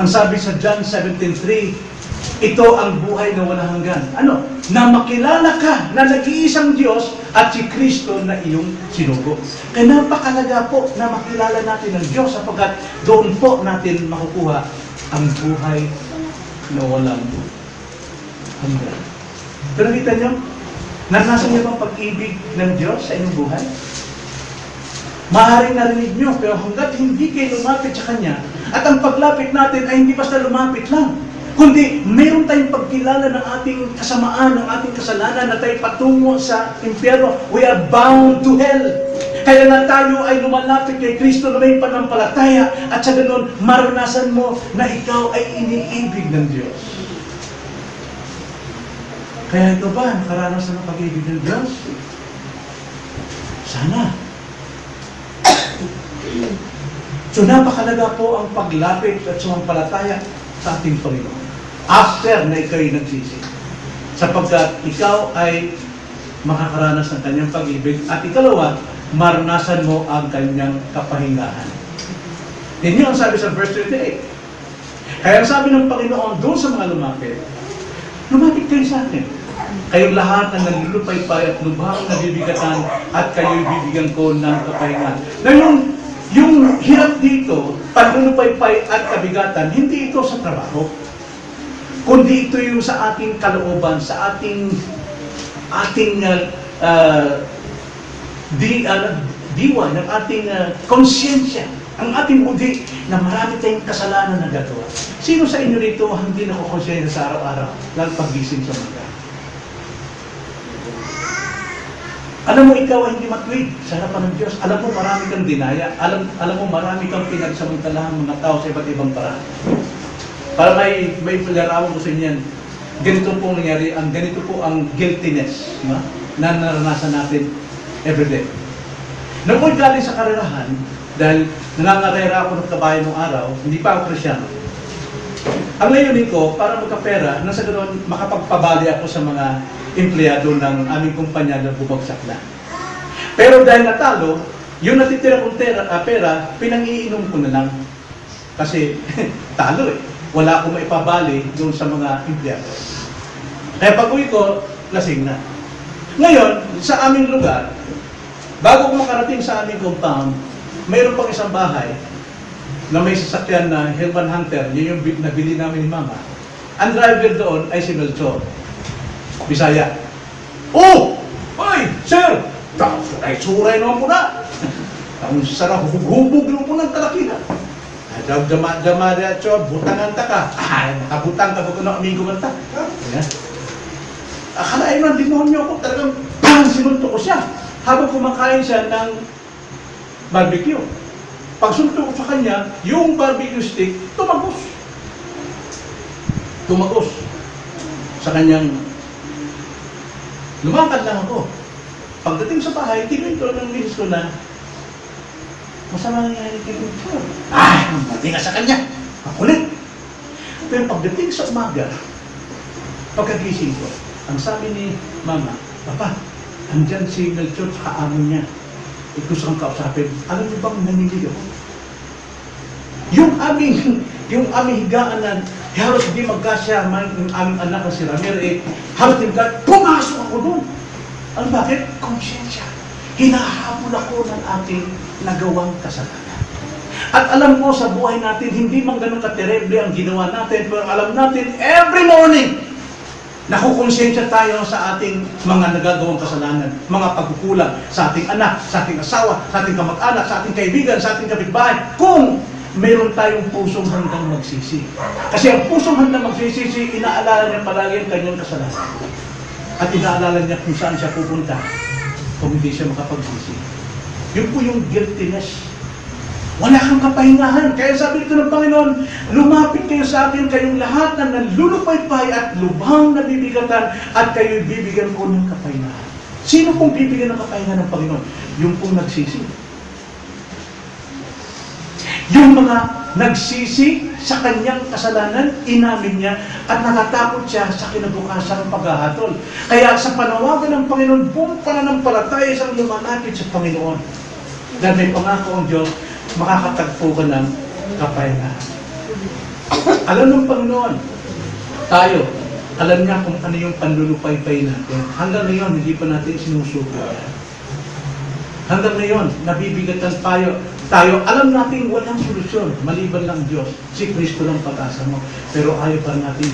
Ang sabi sa John 17:3, ito ang buhay na walang hanggan. Ano? Na makilala ka na nag-iisang Diyos at si Kristo na iyong sinugo. Kaya napakalaga po na makilala natin ang Diyos sapagkat doon po natin makukuha ang buhay na walang hanggan. Pero kita nyo, naranasan niyo bang pag-ibig ng Diyos sa inyong buhay? Maaaring narinig nyo, pero hanggat hindi kayo lumapit sa Kanya, at ang paglapit natin ay hindi basta lumapit lang, kundi mayroon tayong pagkilala ng ating kasamaan, ng ating kasalanan na tayo patungo sa impyerno. We are bound to hell. Kaya na tayo ay lumalapit kay Kristo na may panampalataya at sa ganun, maranasan mo na ikaw ay iniibig ng Diyos. Kaya ito ba, nakaranas ng pag-ibig ng Diyos? Sana. So napakalaga po ang paglapit at sumampalataya sa ating Panginoon. After na ikaw ay nagsisi. Sapagkat ikaw ay makakaranas ng kanyang pag-ibig. At ikalawa, maranasan mo ang kanyang kapahingahan. Yan ang sabi sa verse 28. Kaya ang sabi ng Panginoon doon sa mga lumapit kayo sa akin. Kayong lahat na naglulupaypay at lubhang nabibigatan at kayo'y bibigyan ko ng kapahingahan. Na yung hirap dito, paglulupaypay at kabigatan, hindi ito sa trabaho. Kundi ito yung sa ating kalooban, sa ating diwa, ng ating konsyensya, ang ating budi na marami tayong kasalanan na gagawa. Sino sa inyo rito hindi nakukonsensya sa araw-araw, lalo pagising sa umaga? Alam mo, ikaw ay hindi matwid sa harapan ng Diyos. Alam mo, marami kang dinaya. Alam mo, marami kang pinagsamantalahan mga tao sa iba't ibang paraan. Para may palarawan ko sa inyo yan, ganito po nangyari, ganito po ang guiltiness na naranasan natin everyday. Nung ko'y galing sa karerahan, dahil nangangarera ako ng kabayo nung araw, hindi pa ako Kristyano. Ang layunin ko, para magkapera, nang sa ganoon, makapagpabali ako sa mga empleyado ng aming kumpanya na bumagsak na. Pero dahil natalo, yung natitira kong pera, pinang-iinom ko na lang. Kasi talo eh. Wala akong maipabali doon sa mga empleyado. Kaya pag-uwi ko, lasing na. Ngayon, sa aming lugar, bago ko makarating sa aming compound, mayroon pang isang bahay na may sasakyan na Hillman Hunter, yun yung nabili namin ni Mama. Ang driver doon ay si Melchor. Bisaya. Oh! Ay! Sir! Ay, suray naman po na! Ang sarap, hubog naman po ng talakina. Ay, dama diatso, butangan ta ka. Ay, nakabutang ka po ng amigo man ta. Akalain ng demonyo ako, talagang bang sinunto ko siya. Habang kumakain siya ng barbecue. Pag sunto ko sa kanya, yung barbecue stick, tumagos. Tumagos. Sa kanyang lumakad lang ako. Pagdating sa bahay, tinuin ko ng misis ko na masama nangyari kay Victor. Mati nga sa kanya. Makulit. Pero pagdating sa umaga, pagkagising ko, ang sabi ni Mama, Papa, andyan si Melchor sa amo niya. Gusto kang kausapin. Alam niyo bang nanili ako? Yung aming higaan na halos hindi magkasya yung aming anak na si Ramir, halos hindi pumasok ako doon. Ano bakit? Konsyensya. Hinahabol ako ng ating nagawang kasalanan. At alam ko sa buhay natin, hindi man ganun katereble ang ginawa natin, pero alam natin, every morning, nakukonsensya tayo sa ating mga nagagawang kasalanan, mga pagkukulang sa ating anak, sa ating asawa, sa ating kamag-anak, sa ating kaibigan, sa ating kapitbahay, kung meron tayong pusong handang magsisi. Kasi ang pusong handang magsisisi, inaalala niya palagi ang kanyang kasalanan. At inaalala niya kung saan siya pupunta kung hindi siya makapagsisi. Yun po yung guiltiness. Wala kang kapahingahan. Kaya sabi dito ng Panginoon, lumapit kayo sa akin, kayong lahat na nalulupaypay at lubhang nabibigatan, at kayo'y bibigyan ko ng kapahingahan. Sino pong bibigyan ng kapahingahan ng Panginoon? Yung pong nagsisi. Yung mga nagsisi sa kanyang kasalanan, inamin niya, at natatakot siya sa kinabukasan ng paghahatol. Kaya sa panawagan ng Panginoon, buong pananampalataya siyang lumalapit sa Panginoon. Dahil may pangako ang Diyos, makakatagpo ka ng kapahingahan. Alam ng Panginoon, tayo, alam niya kung ano yung panlulupaypay natin. Hanggang ngayon, hindi pa natin sinusuko. Hanggang ngayon, nabibigatan tayo, alam natin walang solusyon, maliban lang Diyos. Si Kristo lang pag-asa mo. Pero ayaw pa natin.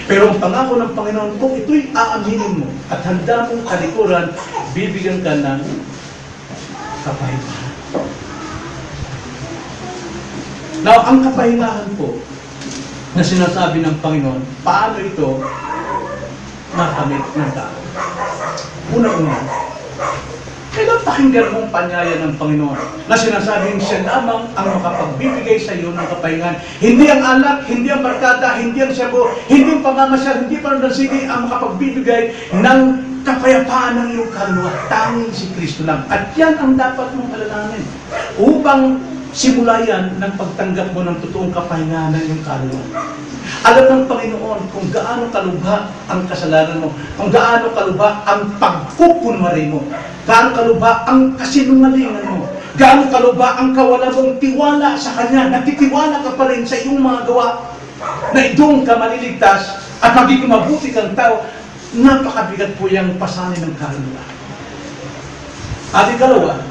Pero ang pangako ng Panginoon, kung ito'y aaminin mo at handa mong kalikuran, bibigyan ka ng kapahingahan. Now, ang kapahingahan po na sinasabi ng Panginoon, paano ito makamit ng tao? Una-una, kailan pakinggan mong panyaya ng Panginoon na sinasabing siya lamang ang makapagbibigay sa iyo ng kapahingahan. Hindi ang alak, hindi ang barkada, hindi ang sabo, hindi ang pamamasyal, hindi pa ng sige ang makapagbibigay ng kapayapaan ng iyong kaluluwa. Tanging si Kristo lang. At yan ang dapat mong alalahanin upang simula yan ng pagtanggap mo ng totoong kapahingahan ng iyong kaluluwa. Alam ng Panginoon kung gaano kalubha ang kasalanan mo, kung gaano kalubha ang pagkukunwari mo, gaano kalubha ang kasinungalingan mo, gaano kalubha ang kawalan mong tiwala sa Kanya, nagtitiwala ka pa rin sa iyong mga gawa, na doon ka maliligtas at magiging mabuti kang tao. Napakabigat po yung pasanin ng kaluluwa. At ikalawa,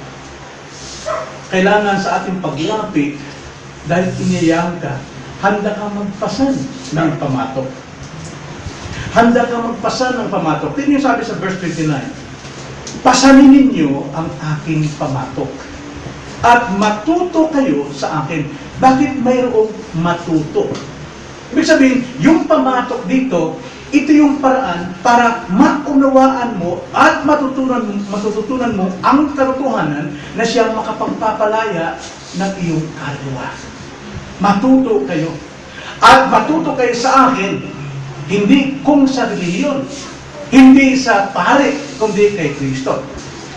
kailangan sa ating paglapit, dahil iniyayahan ka, handa ka magpasan ng pamatok. Handa ka magpasan ng pamatok. Tingnan niyo sabi sa verse 29, pasanin ninyo ang aking pamatok at matuto kayo sa akin. Bakit mayroong matuto? Ibig sabihin, yung pamatok dito, ito yung paraan para maunawaan mo at matututunan mo ang katotohanan na siyang makapagpapalaya ng iyong kaluluwa. Matuto kayo. At matuto kayo sa akin, hindi kung sa relihiyon, hindi sa pare, kundi kay Kristo.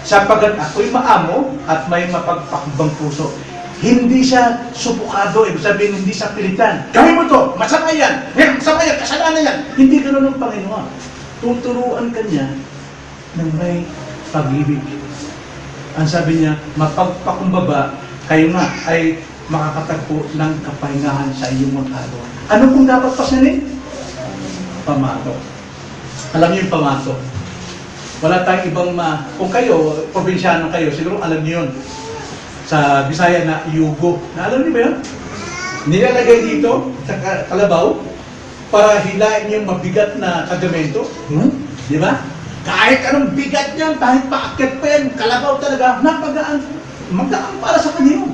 Sapagkat ako'y maamo at may mapagpakbang puso. Hindi siya supukado, ibig sabihin hindi siya pilitan. Gawin mo to, masama yan, masama yan, kasalanan yan. Hindi ganoon ng Panginoon. Tuturuan ka niya ng may pag-ibig. Ang sabi niya, mapagpakumbaba, kayo nga ay makakatagpo ng kapahingahan sa iyong mga kaluluwa. Ano kung dapat pasanin? Pamatok. Alam niyo yung pamatok. Wala tayong ibang kung kayo, probinsyano kayo, siguro alam niyo yun. Sa Bisaya na yugo. Naalala niyo ba yun? Nilalagay dito sa kalabaw para hilain yung mabigat na kagamento. Di ba? Kahit anong bigat niyan, kahit paakyat pa yan, kalabaw talaga, napagaan. Magdaan para sa kanya yun.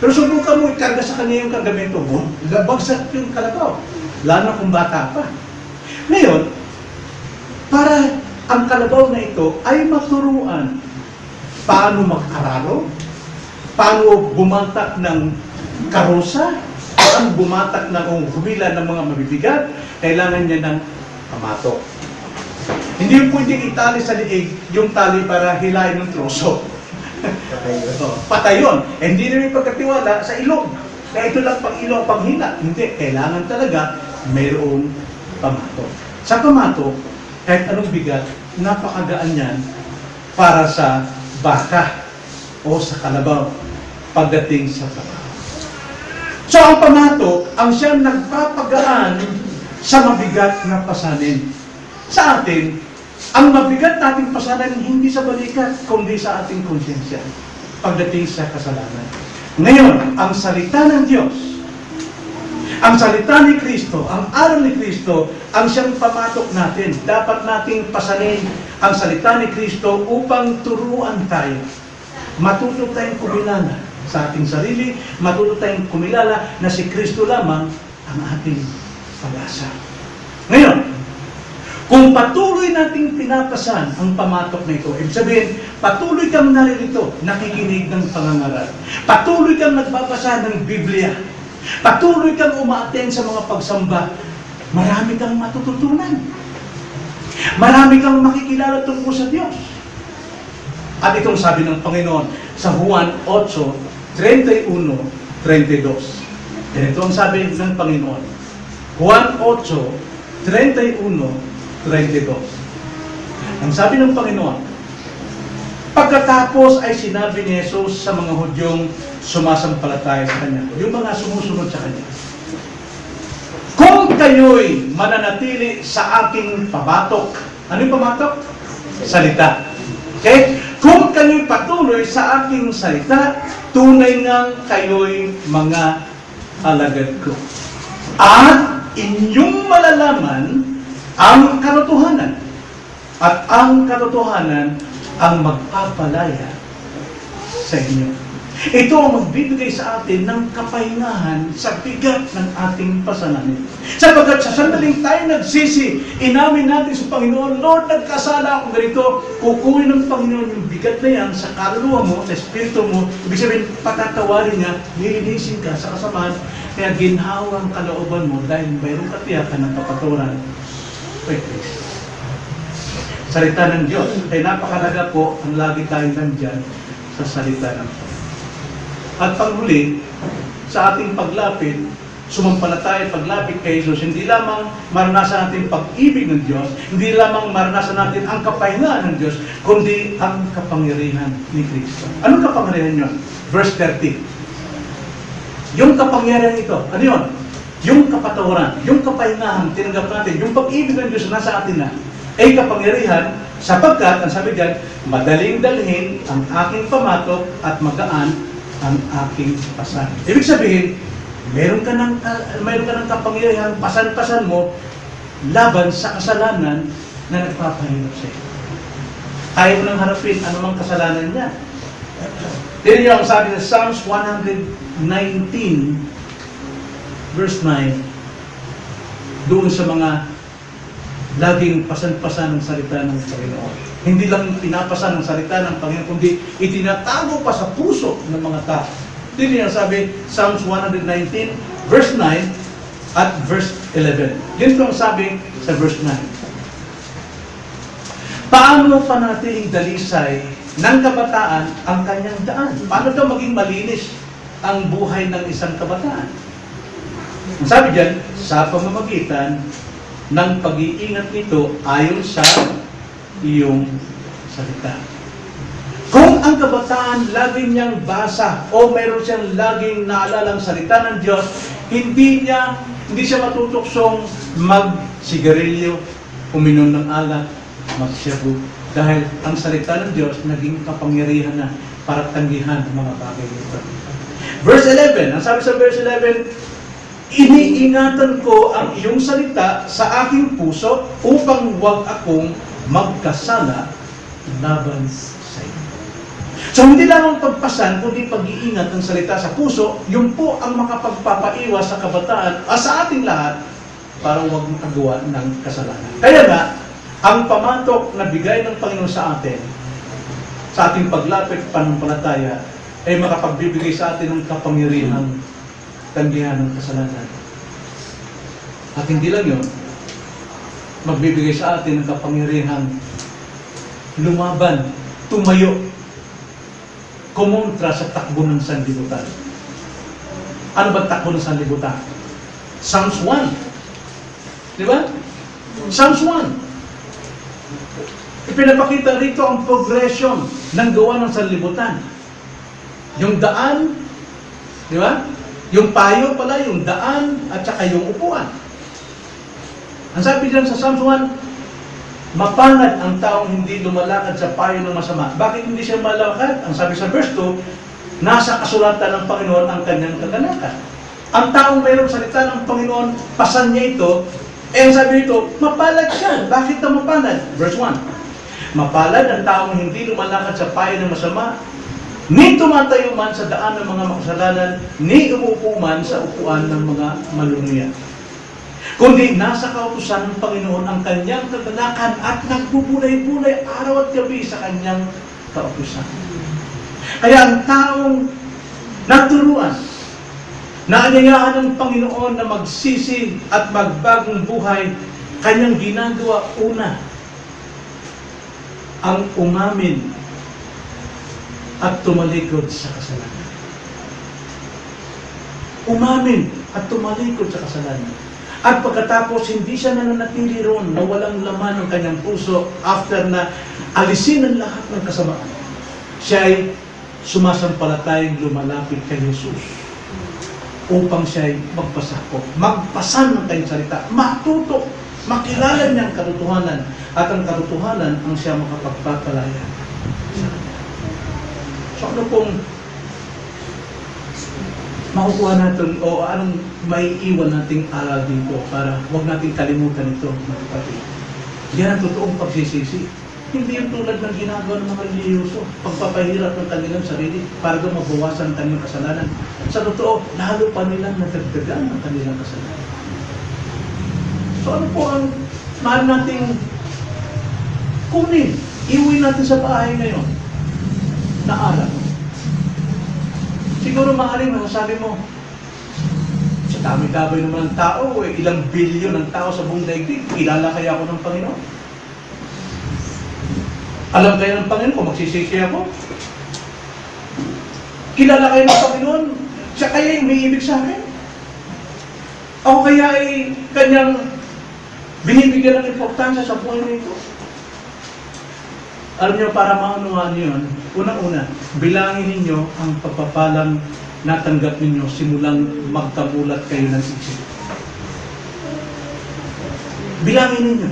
Pero subukan mo ikarga sa kanya yung kagamento mo, labagsak yung kalabaw. Lalo kung bata pa. Ngayon, para ang kalabaw na ito ay maturuan paano mag-araro, paano bumatak ng karosa, paano bumatak ng humila ng mga mabibigat, kailangan niya ng pamatok. Hindi yung pwedeng itali sa liig yung tali para hilain ng troso. Patay yun. Hindi na yung pagkatiwala sa ilog. Na ito lang pang ilog, pang hila. Hindi. Kailangan talaga mayroong pamatok. Sa pamatok, kahit anong bigat, napakagaan yan para sa baka o sa kalabaw pagdating sa trabaho. So ang pamatok, ang siyang nagpapagaan sa mabigat na pasanin. Sa atin, ang mabigat nating pasanin hindi sa balikat, kundi sa ating konsensya pagdating sa kasalanan. Ngayon, ang salita ng Diyos, ang salita ni Kristo, ang aral ni Kristo, ang siyang pamatok natin. Dapat nating pasanin ang salita ni Kristo upang turuan tayo. Matuto tayong kumilala sa ating sarili, matuto tayong kumilala na si Kristo lamang ang ating pag-asa. Ngayon, kung patuloy nating pinapasan ang pamatok na ito, ibig sabihin, patuloy kang naririto, nakikinig ng pangangaral. Patuloy kang nagbabasa ng Biblia. Patuloy kang umaattend sa mga pagsamba. Marami kang matututunan. Marami kang makikilala tungkol sa Diyos. At itong sabi ng Panginoon sa Juan 8:31-32. Ganito ang sabi ng Panginoon. Juan 8:31-32. Ang sabi ng Panginoon, pagkatapos ay sinabi ni Jesus sa mga Hudyong sumasampalataya sa Kanya, yung mga sumusunod sa Kanya, kung kayo'y mananatili sa aking pamatok. Ano yung pamatok? Salita. Okay? Kung kayo'y patuloy sa aking salita, tunay nga kayo'y mga alagad ko. At inyong malalaman ang katotohanan. At ang katotohanan ang magpapalaya sa inyo. Ito ang magbibigay sa atin ng kapahingahan sa bigat ng ating pasananin. Sapagkat sa sandaling tayo nagsisi, inamin natin sa Panginoon, Lord, nagkasala akong ganito, kukunin ng Panginoon yung bigat na yan sa kaluluwa mo, sa espiritu mo, ibig sabihin, patatawarin niya, nilinisin ka sa kasamahan, kaya ginhawa ang kalooban mo dahil mayroong katiyakan ng kapaturan kay Kristo. Salita ng Diyos. Kaya napakalaga po ang lagi tayong nandyan sa salita ng Diyos. At panghuli, sa ating paglapit, sumampalataya, paglapit kay Jesus, hindi lamang maranasan natin pag-ibig ng Diyos, hindi lamang maranasan natin ang kapahingahan ng Diyos, kundi ang kapangyarihan ni Kristo. Anong kapangyarihan yun? Verse 30. Yung kapangyarihan ito, ano yun? Yung kapatawaran, yung kapahingahan, tinanggap natin, yung pag-ibig ng Diyos na nasa atin na, ay kapangyarihan, sapagkat, ang sabi dyan, madaling dalhin ang aking pamatok at magaan ang aking pasan. Ibig sabihin, meron ka ng kapangyarihan, pasan-pasan mo, laban sa kasalanan na nagpapahirap sa iyo. Kaya mo nang harapin anumang kasalanan niya. Tignan niyo ang sabi sa Psalms 119, verse 9, doon sa mga laging pasan-pasan ng salita ng Panginoon. Hindi lang pinapasan ng salita ng Panginoon, kundi itinatago pa sa puso ng mga tao. Ito yung sabi, Psalms 119, verse 9 at verse 11. Yun ang sabi sa verse 9. Paano panatiling dalisay ng kabataan ang kanyang daan? Paano daw maging malinis ang buhay ng isang kabataan? Ang sabi dyan, sa pamamagitan ng pag-iingat nito ayon sa iyong salita. Kung ang kabataan laging niyang basa o mayroon siyang laging naalalang salita ng Diyos, hindi siya matutuksong mag-sigarilyo, uminom ng alak, magsyabu. Dahil ang salita ng Diyos naging kapangyarihan na para tanggihan ang mga bagay nito. Verse 11, ang sabi sa verse 11, iniingatan ko ang iyong salita sa aking puso upang huwag akong magkasala laban sa iyo. So hindi lang ang pagpasan, kundi pag-iingat ng salita sa puso, yun po ang makapagpapaiwas sa kabataan, sa ating lahat, para huwag makagawa ng kasalanan. Kaya nga, ang pamatok na bigay ng Panginoon sa atin, sa ating paglapit pananampalataya, ay makapagbibigay sa atin ng kapangyarihan tanggihan ng kasalanan. At hindi lang yun, magbibigay sa atin ng kapangyarihan lumaban, tumayo, kumontra sa takbo ng sanlibutan. Ano ba takbo ng sanlibutan? Psalms 1. Di ba? Psalms 1. Ipinapakita rito ang progression ng gawa ng sanlibutan. Yung daan, di ba? Yung payo pala, yung daan, at saka yung upuan. Ang sabi dyan sa Psalms 1, mapanad ang taong hindi lumalakad sa payo ng masama. Bakit hindi siya malakad? Ang sabi sa verse 2, nasa kasulatan ng Panginoon ang kanyang kaganakan. Ang taong mayroong salita ng Panginoon, pasan niya ito, ang sabi nito, mapalad siya. Bakit na mapalad? Verse 1. Mapalad ang taong hindi lumalakad sa payo ng masama, ni tumatayo man sa daan ng mga makasalanan, ni umuupo man sa upuan ng mga maluluya. Kundi nasa kautusan ng Panginoon ang kanyang kaganakan at nagbubulay-bulay araw at gabi sa kanyang kautusan. Kaya ang taong naturuan, naanyayahan ng Panginoon na magsisi at magbagong buhay, kanyang ginagawa una, ang umamin at tumalikod sa kasalanan. Umamin at tumalikod sa kasalanan. At pagkatapos, hindi siya nananatili roon na walang laman ng kanyang puso after na alisin ang lahat ng kasamaan. Siya ay sumasampalatayang lumalapit kay Jesus upang siya ay magpasakop, magpasan ng kanyang salita, matuto, makilala niya ang katotohanan, at ang katotohanan ang siya makapagpapalaya. So ano pong makukuha natin o anong maiiwan nating aral dito para huwag nating kalimutan ito, mga kapatid? Yan ang totoong pagsisisi. Hindi yung tulad ng ginagawa ng mga reliyoso, pagpapahirap ng kanilang sarili para daw mabawasan ang kanilang kasalanan. Sa totoo, lalo pa nilang nadagdagan ang kanilang kasalanan. So ano po ang mahal nating kunin, iuwi natin sa bahay ngayon na aral? Siguro maaaring masasabi mo, sa dami-dami naman ng tao, ilang bilyon ng tao sa buong daigdig, kilala kaya ako ng Panginoon? Alam kayo ng Panginoon kung magsisisi ako? Kilala kayo ng Panginoon? Siya kaya yung may ibig sa akin? Ako kaya ay kanyang binibigyan ng importansya sa buhay nito? Alam niyo, para maunuhan niyo yun, unang-una, bilangin ninyo ang pagpapalang natanggap ninyo simulang magkamulat kayo ng isip. Bilangin ninyo.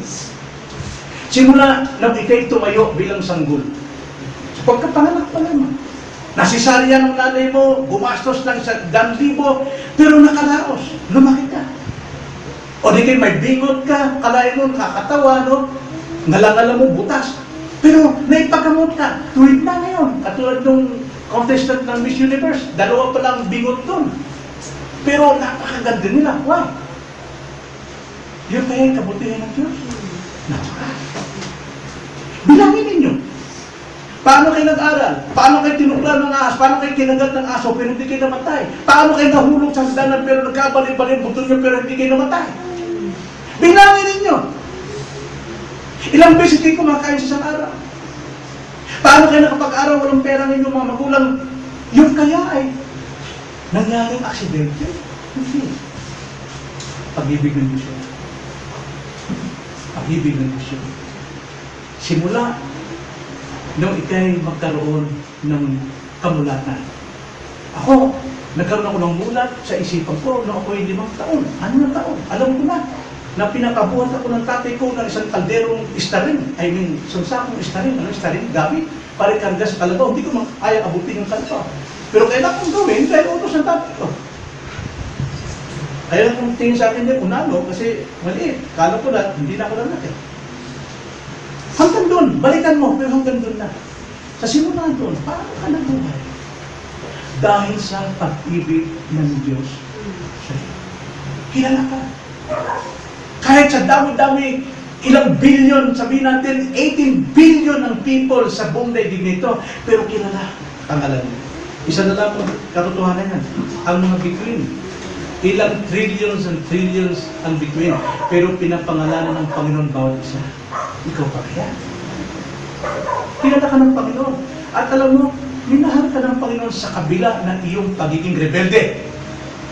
Simula nang ikay tumayo bilang sanggol. Sa pagkapanganak pa naman. Nasisarya ng nanay mo, gumastos ng 1,000, pero nakalaos, lumaki ka. O di kayo may bingot ka, kalain mo, nakakatawa, no? Ngalangala mo, butas. Pero naipagamot ka, tuwid na ngayon. Katulad ng contestant ng Miss Universe, 2 pa lang bingot doon. Pero napakaganda nila. Why? Yung kaya yung kabutihan ng Diyos. Natural. Bilangin ninyo. Paano kayo nag-aral? Paano kayo tinuklan ng ahas? Paano kayo kinagat ng aso pero hindi kayo namatay? Paano kayo nahulog sa hagdanan pero nagkabali-bali buto nyo pero hindi kayo namatay? Bilangin ninyo. Ilang beses kayo kumakain sa isang araw? Paano kayo nakapag-araw walang pera ninyo mga magulang? Yung kaya ay nangyaring aksidente? Hindi. Pag-ibig ng Diyos. Pag-ibig ng Diyos. Simula nung ikay magkaroon ng kamulatan. Ako, nagkaroon ako ng mulat sa isipan ko nung ako'y 5 taon. Ano na taon? Alam ko na pinakabuhat ako ng tatay ko ng isang kalderong istarin. I mean, isang sakong istarin. Ano istarin? Gabi. Para karga sa kalabaw. Hindi ko kaya abutin yung kalabaw. Pero kailangan kong gawin dahil utos ng tatay ko. Kaya kung tingin sa akin din, unalo, kasi maliit. Kala ko na, hindi na ako lalaki. Hanggang doon, balikan mo, pero hanggang doon na. Sa simula doon, paano ka nabuhay? Dahil sa pag-ibig ng Diyos sa'yo. Kilala ka. Kahit sa dami-dami, ilang billion, sabihin natin, 18 billion ang people sa buong daigdig nito, pero kilala ang alam mo. Isa na lang ang katotohanan yan. Ang mga bituin. Ilang trillions and trillions ang bituin, pero pinapangalanan ng Panginoon bawat isa. Ikaw pa kaya? Kilala ka ng Panginoon. At alam mo, minahal ka ng Panginoon sa kabila ng iyong pagiging rebelde.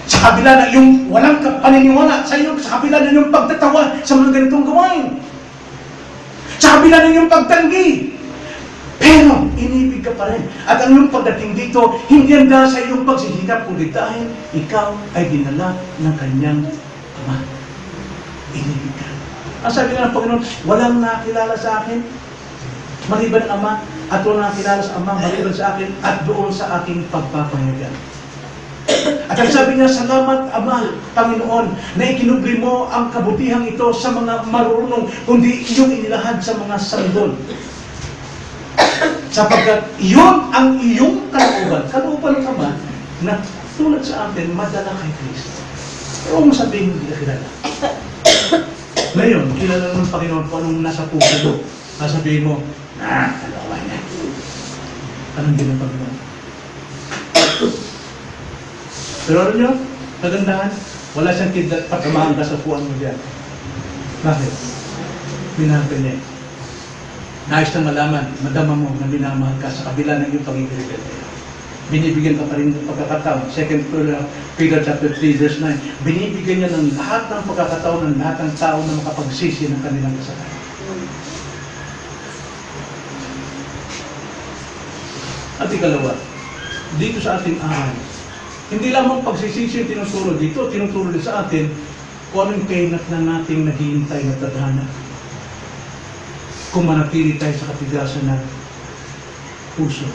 Sa kabila ng iyong walang paniniwala sa iyo, sa kabila ng iyong pagtatawa sa mga ganitong gawain. Sa kabila ng iyong pagtanggi. Pero, inibig ka pa rin. At ang iyong pagdating dito, hindi ang dahil sa iyong pagsisikap, kundi dahil ikaw ay dinala ng kanyang Ama. Inibig ka. Ang sabi nga ng Panginoon, walang nakilala sa akin, maliban ang Ama, at wala nang kilala sa Ama, maliban sa akin, at doon sa aking pagpapayagan. At ang sabi niya, salamat Ama, Panginoon, na ikinubli mo ang kabutihang ito sa mga marunong, kundi iyong inilahad sa mga sanggol. Sapagkat iyon ang iyong kalooban ng Ama, na tulad sa atin, madala kay Kristo. Pero kung sabihin, hindi ka kilala. Ngayon, kilala ng Panginoon kung anong nasa puso mo. Sasabihin mo, kalooban niya. Anong din ang Panginoon? Pero ano nyo? Kagandahan, wala siyang kidlat, pagkamahan ka sa puwan mo dyan. Bakit? Minahal ka niya. Nais na malaman, madama mo na minamahal ka sa kabila ng iyong pag-ibig. Binibigyan ka pa rin ng pagkakataon. 2 Peter chapter 3 verse 9. Binibigyan niya ng lahat ng pagkakataon ng lahat ng tao na makapagsisi ng kanilang kasalanan. At ikalawa, dito sa ating aral, hindi lamang pagsisisi yung tinuturo dito, tinuturo din sa atin kung anong kainat na nating naghihintay na tadhana. Kung manatili tayo sa katigasan ng puso.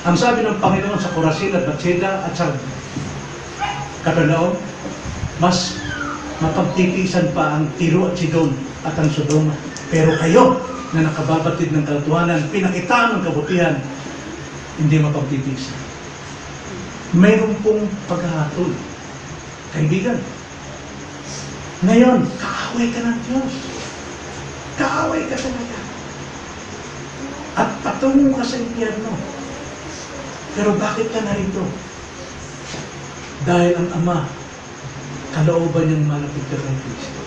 Ang sabi ng Panginoon sa Corazin at Bethsaida at sa Capernaum, mas mapagtitiisan pa ang Tiro at Sidon at ang Sodoma. Pero kayo na nakababatid ng katotohanan, pinakitaan ng kabutihan, hindi mapagtitiisan. Mayroon pong paghahatol. Kaibigan, ngayon, kaaway ka ng Diyos. Kaaway ka talaga. At patungo ka sa impyerno. Pero bakit ka narito? Dahil ang Ama, kalooban niyang malapit ka kay Kristo.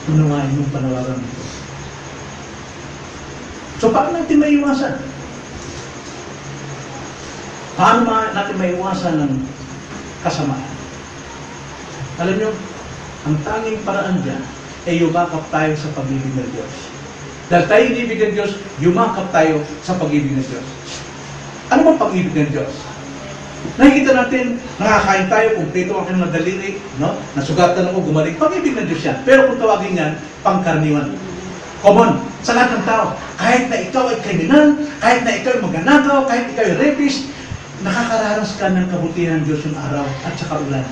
Unawain mong panawagan ito. So, paano natin maiwasan? Paano natin maiwasan ng kasamaan? Alam niyo, ang tanging paraan dyan ay yumakap tayo sa pag-ibig ng Diyos. Dahil tayo inibig ng Diyos, yumakap tayo sa pag-ibig ng Diyos. Ano bang pag-ibig ng Diyos? Nakikita natin, nakakain tayo, kumpleto ang kanyang daliri, no? Nasugatan ako, gumaling. Pag-ibig ng Diyos yan. Pero kung tawagin yan, pangkarniwan. Common sa lahat ng tao. Kahit na ikaw ay kriminal, kahit na ikaw ay magnanakaw, kahit ikaw ay rapist, nakakaranas ka ng kabutihan ng Diyos yung araw at saka ulan.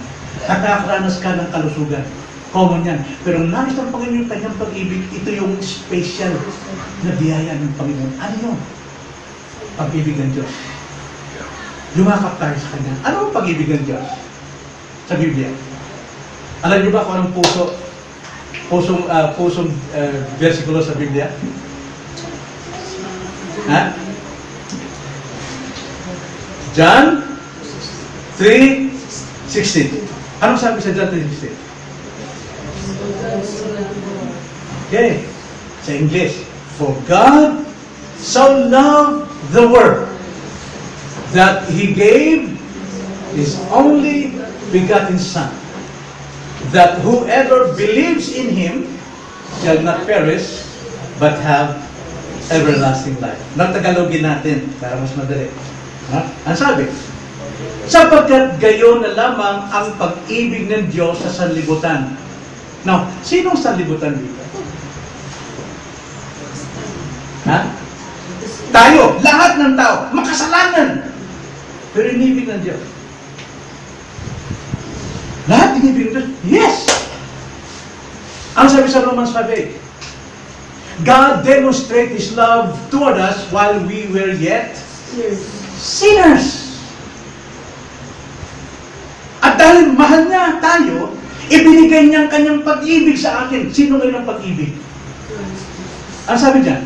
Nakakaranas ka ng kalusugan. Common yan. Pero nais ng Panginoon yung kanyang pag-ibig, ito yung special na biyaya ng Panginoon. Ano yun? Pag-ibig ng Diyos. Lumakap tayo sa Kanya. Ano ang pag-ibig ng Diyos? Sa Biblia. Alam niyo ba kung anong pusong versikulo sa Biblia? Ha? John 3:16. Anong sabi sa John 3:16? Okay. Sa English. For God so loved the world that He gave His only begotten Son, that whoever believes in Him shall not perish, but have everlasting life. Natagalogin natin para mas madali. Ang sabi, sapagkat gayon na lamang ang pag-ibig ng Diyos sa sanlibutan. Now, sinong sanlibutan dito? Ha? Tayo, lahat ng tao, makasalanan. Pero inibig ng Diyos. Lahat inibig ng Diyos? Yes! Ang sabi sa Romans 5:8, God demonstrated His love toward us while we were yet sinners. At dahil mahal niya tayo, ibinigay niya ang kanyang pag-ibig sa atin. Sino ngayon ang pag-ibig? Ang sabi niya,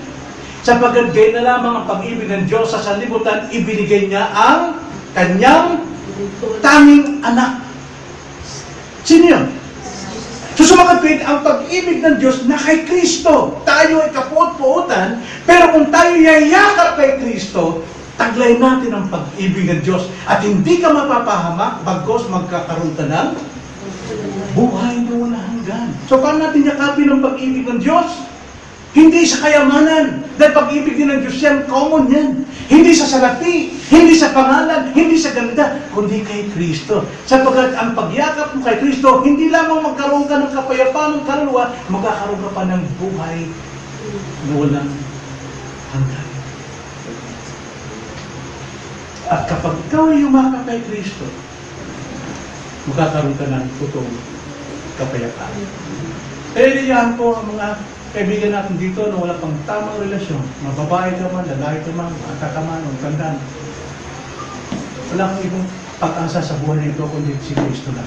sapagkat gayon na lamang ang pag-ibig ng Diyos sa sanlibutan, ibinigay niya ang kanyang tanging anak. Sino yun? Susumakapit ang pag-ibig ng Diyos na kay Kristo. Tayo ay kapuot-puotan, pero kung tayo yayakap kay Kristo, taglay natin ang pag-ibig ng Diyos at hindi ka mapapahamak bagkos magkakaroon ka ng buhay na wala hanggan. So paano natin yakapin ang pag-ibig ng Diyos? Hindi sa kayamanan. Dahil pag-ibig din ng Diyos yan, common yan. Hindi sa salapi, hindi sa pangalan, hindi sa ganda, kundi kay Kristo. Sapagkat ang pagyakap mo kay Kristo, hindi lamang magkaroon ka ng kapayapaan ng kaluluwa, magkakaroon ka pa ng buhay na walang hanggan. At kapag ikaw ay yumakap kay Kristo, magkakaroon ka ng totoong kapayapaan. Kaya niyahan po ang mga kaibigan natin dito na wala pang tamang relasyon. Mga babae ka man, lalaki ka man, ata ka man, o tandaan. Wala kang ibang pag-asa sa buhay na ito kundi si Kristo lang.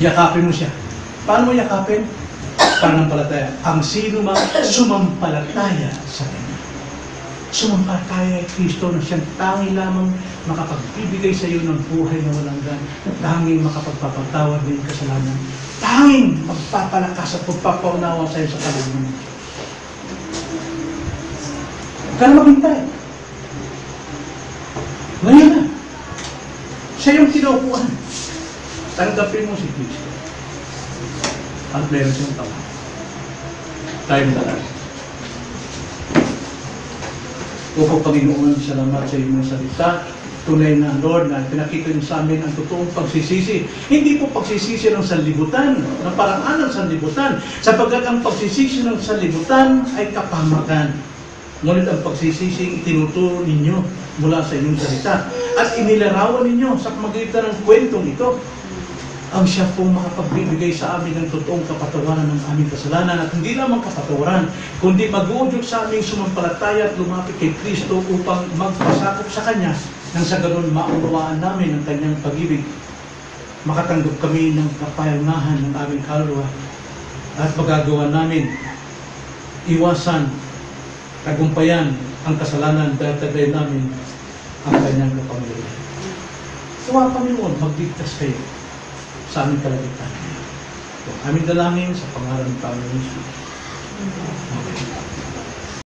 Yakapin mo siya. Paano mo yakapin? Pananampalataya. Ang sino man sumampalataya sa Kanya. Sumampalataya kay Kristo na siyang tangi lamang makapagbibigay sa iyo ng buhay na walang hanggan. Tanging makapagpapatawad din kasalanan. Tanging magpapalakas at magpapaunawa sa iyo sa kaluluwa ng Diyos. Huwag ka na maghintay. Ngayon na. Siya yung kinukuhan. Tanggapin mo si Kristo. At meron siyang tawa. Tayo na lang. Opo, Panginoon, salamat sa iyong salita. Tunay na, Lord, na pinakita niyo sa amin ang totoong pagsisisi. Hindi po pagsisisi ng sanlibutan, ng paraan ng sanlibutan, sapagkat ang pagsisisi ng sanlibutan ay kapamakan. Ngunit ang pagsisisi itinuturo ninyo mula sa inyong salita. At inilarawan ninyo sa pamagitan ng kwentong ito, ang siya pong makapagbibigay sa amin ng totoong kapatawaran ng aming kasalanan at hindi lamang kapatawaran, kundi mag-uudyok sa aming sumampalataya at lumapit kay Kristo upang magpasakop sa Kanya nang sa ganon maunawaan namin ang Kanyang pag-ibig. Makatanggap kami ng kapayangahan ng aming kaluluwa at magagawa namin iwasan, tagumpayan ang kasalanan dahil tagay namin ang Kanyang kapangyarihan. Tuwa, Panginoon, magligtas kayo sa aming kalagitnaan. Aming dalangin sa pangalan ng Panginoon Jesus. Amen.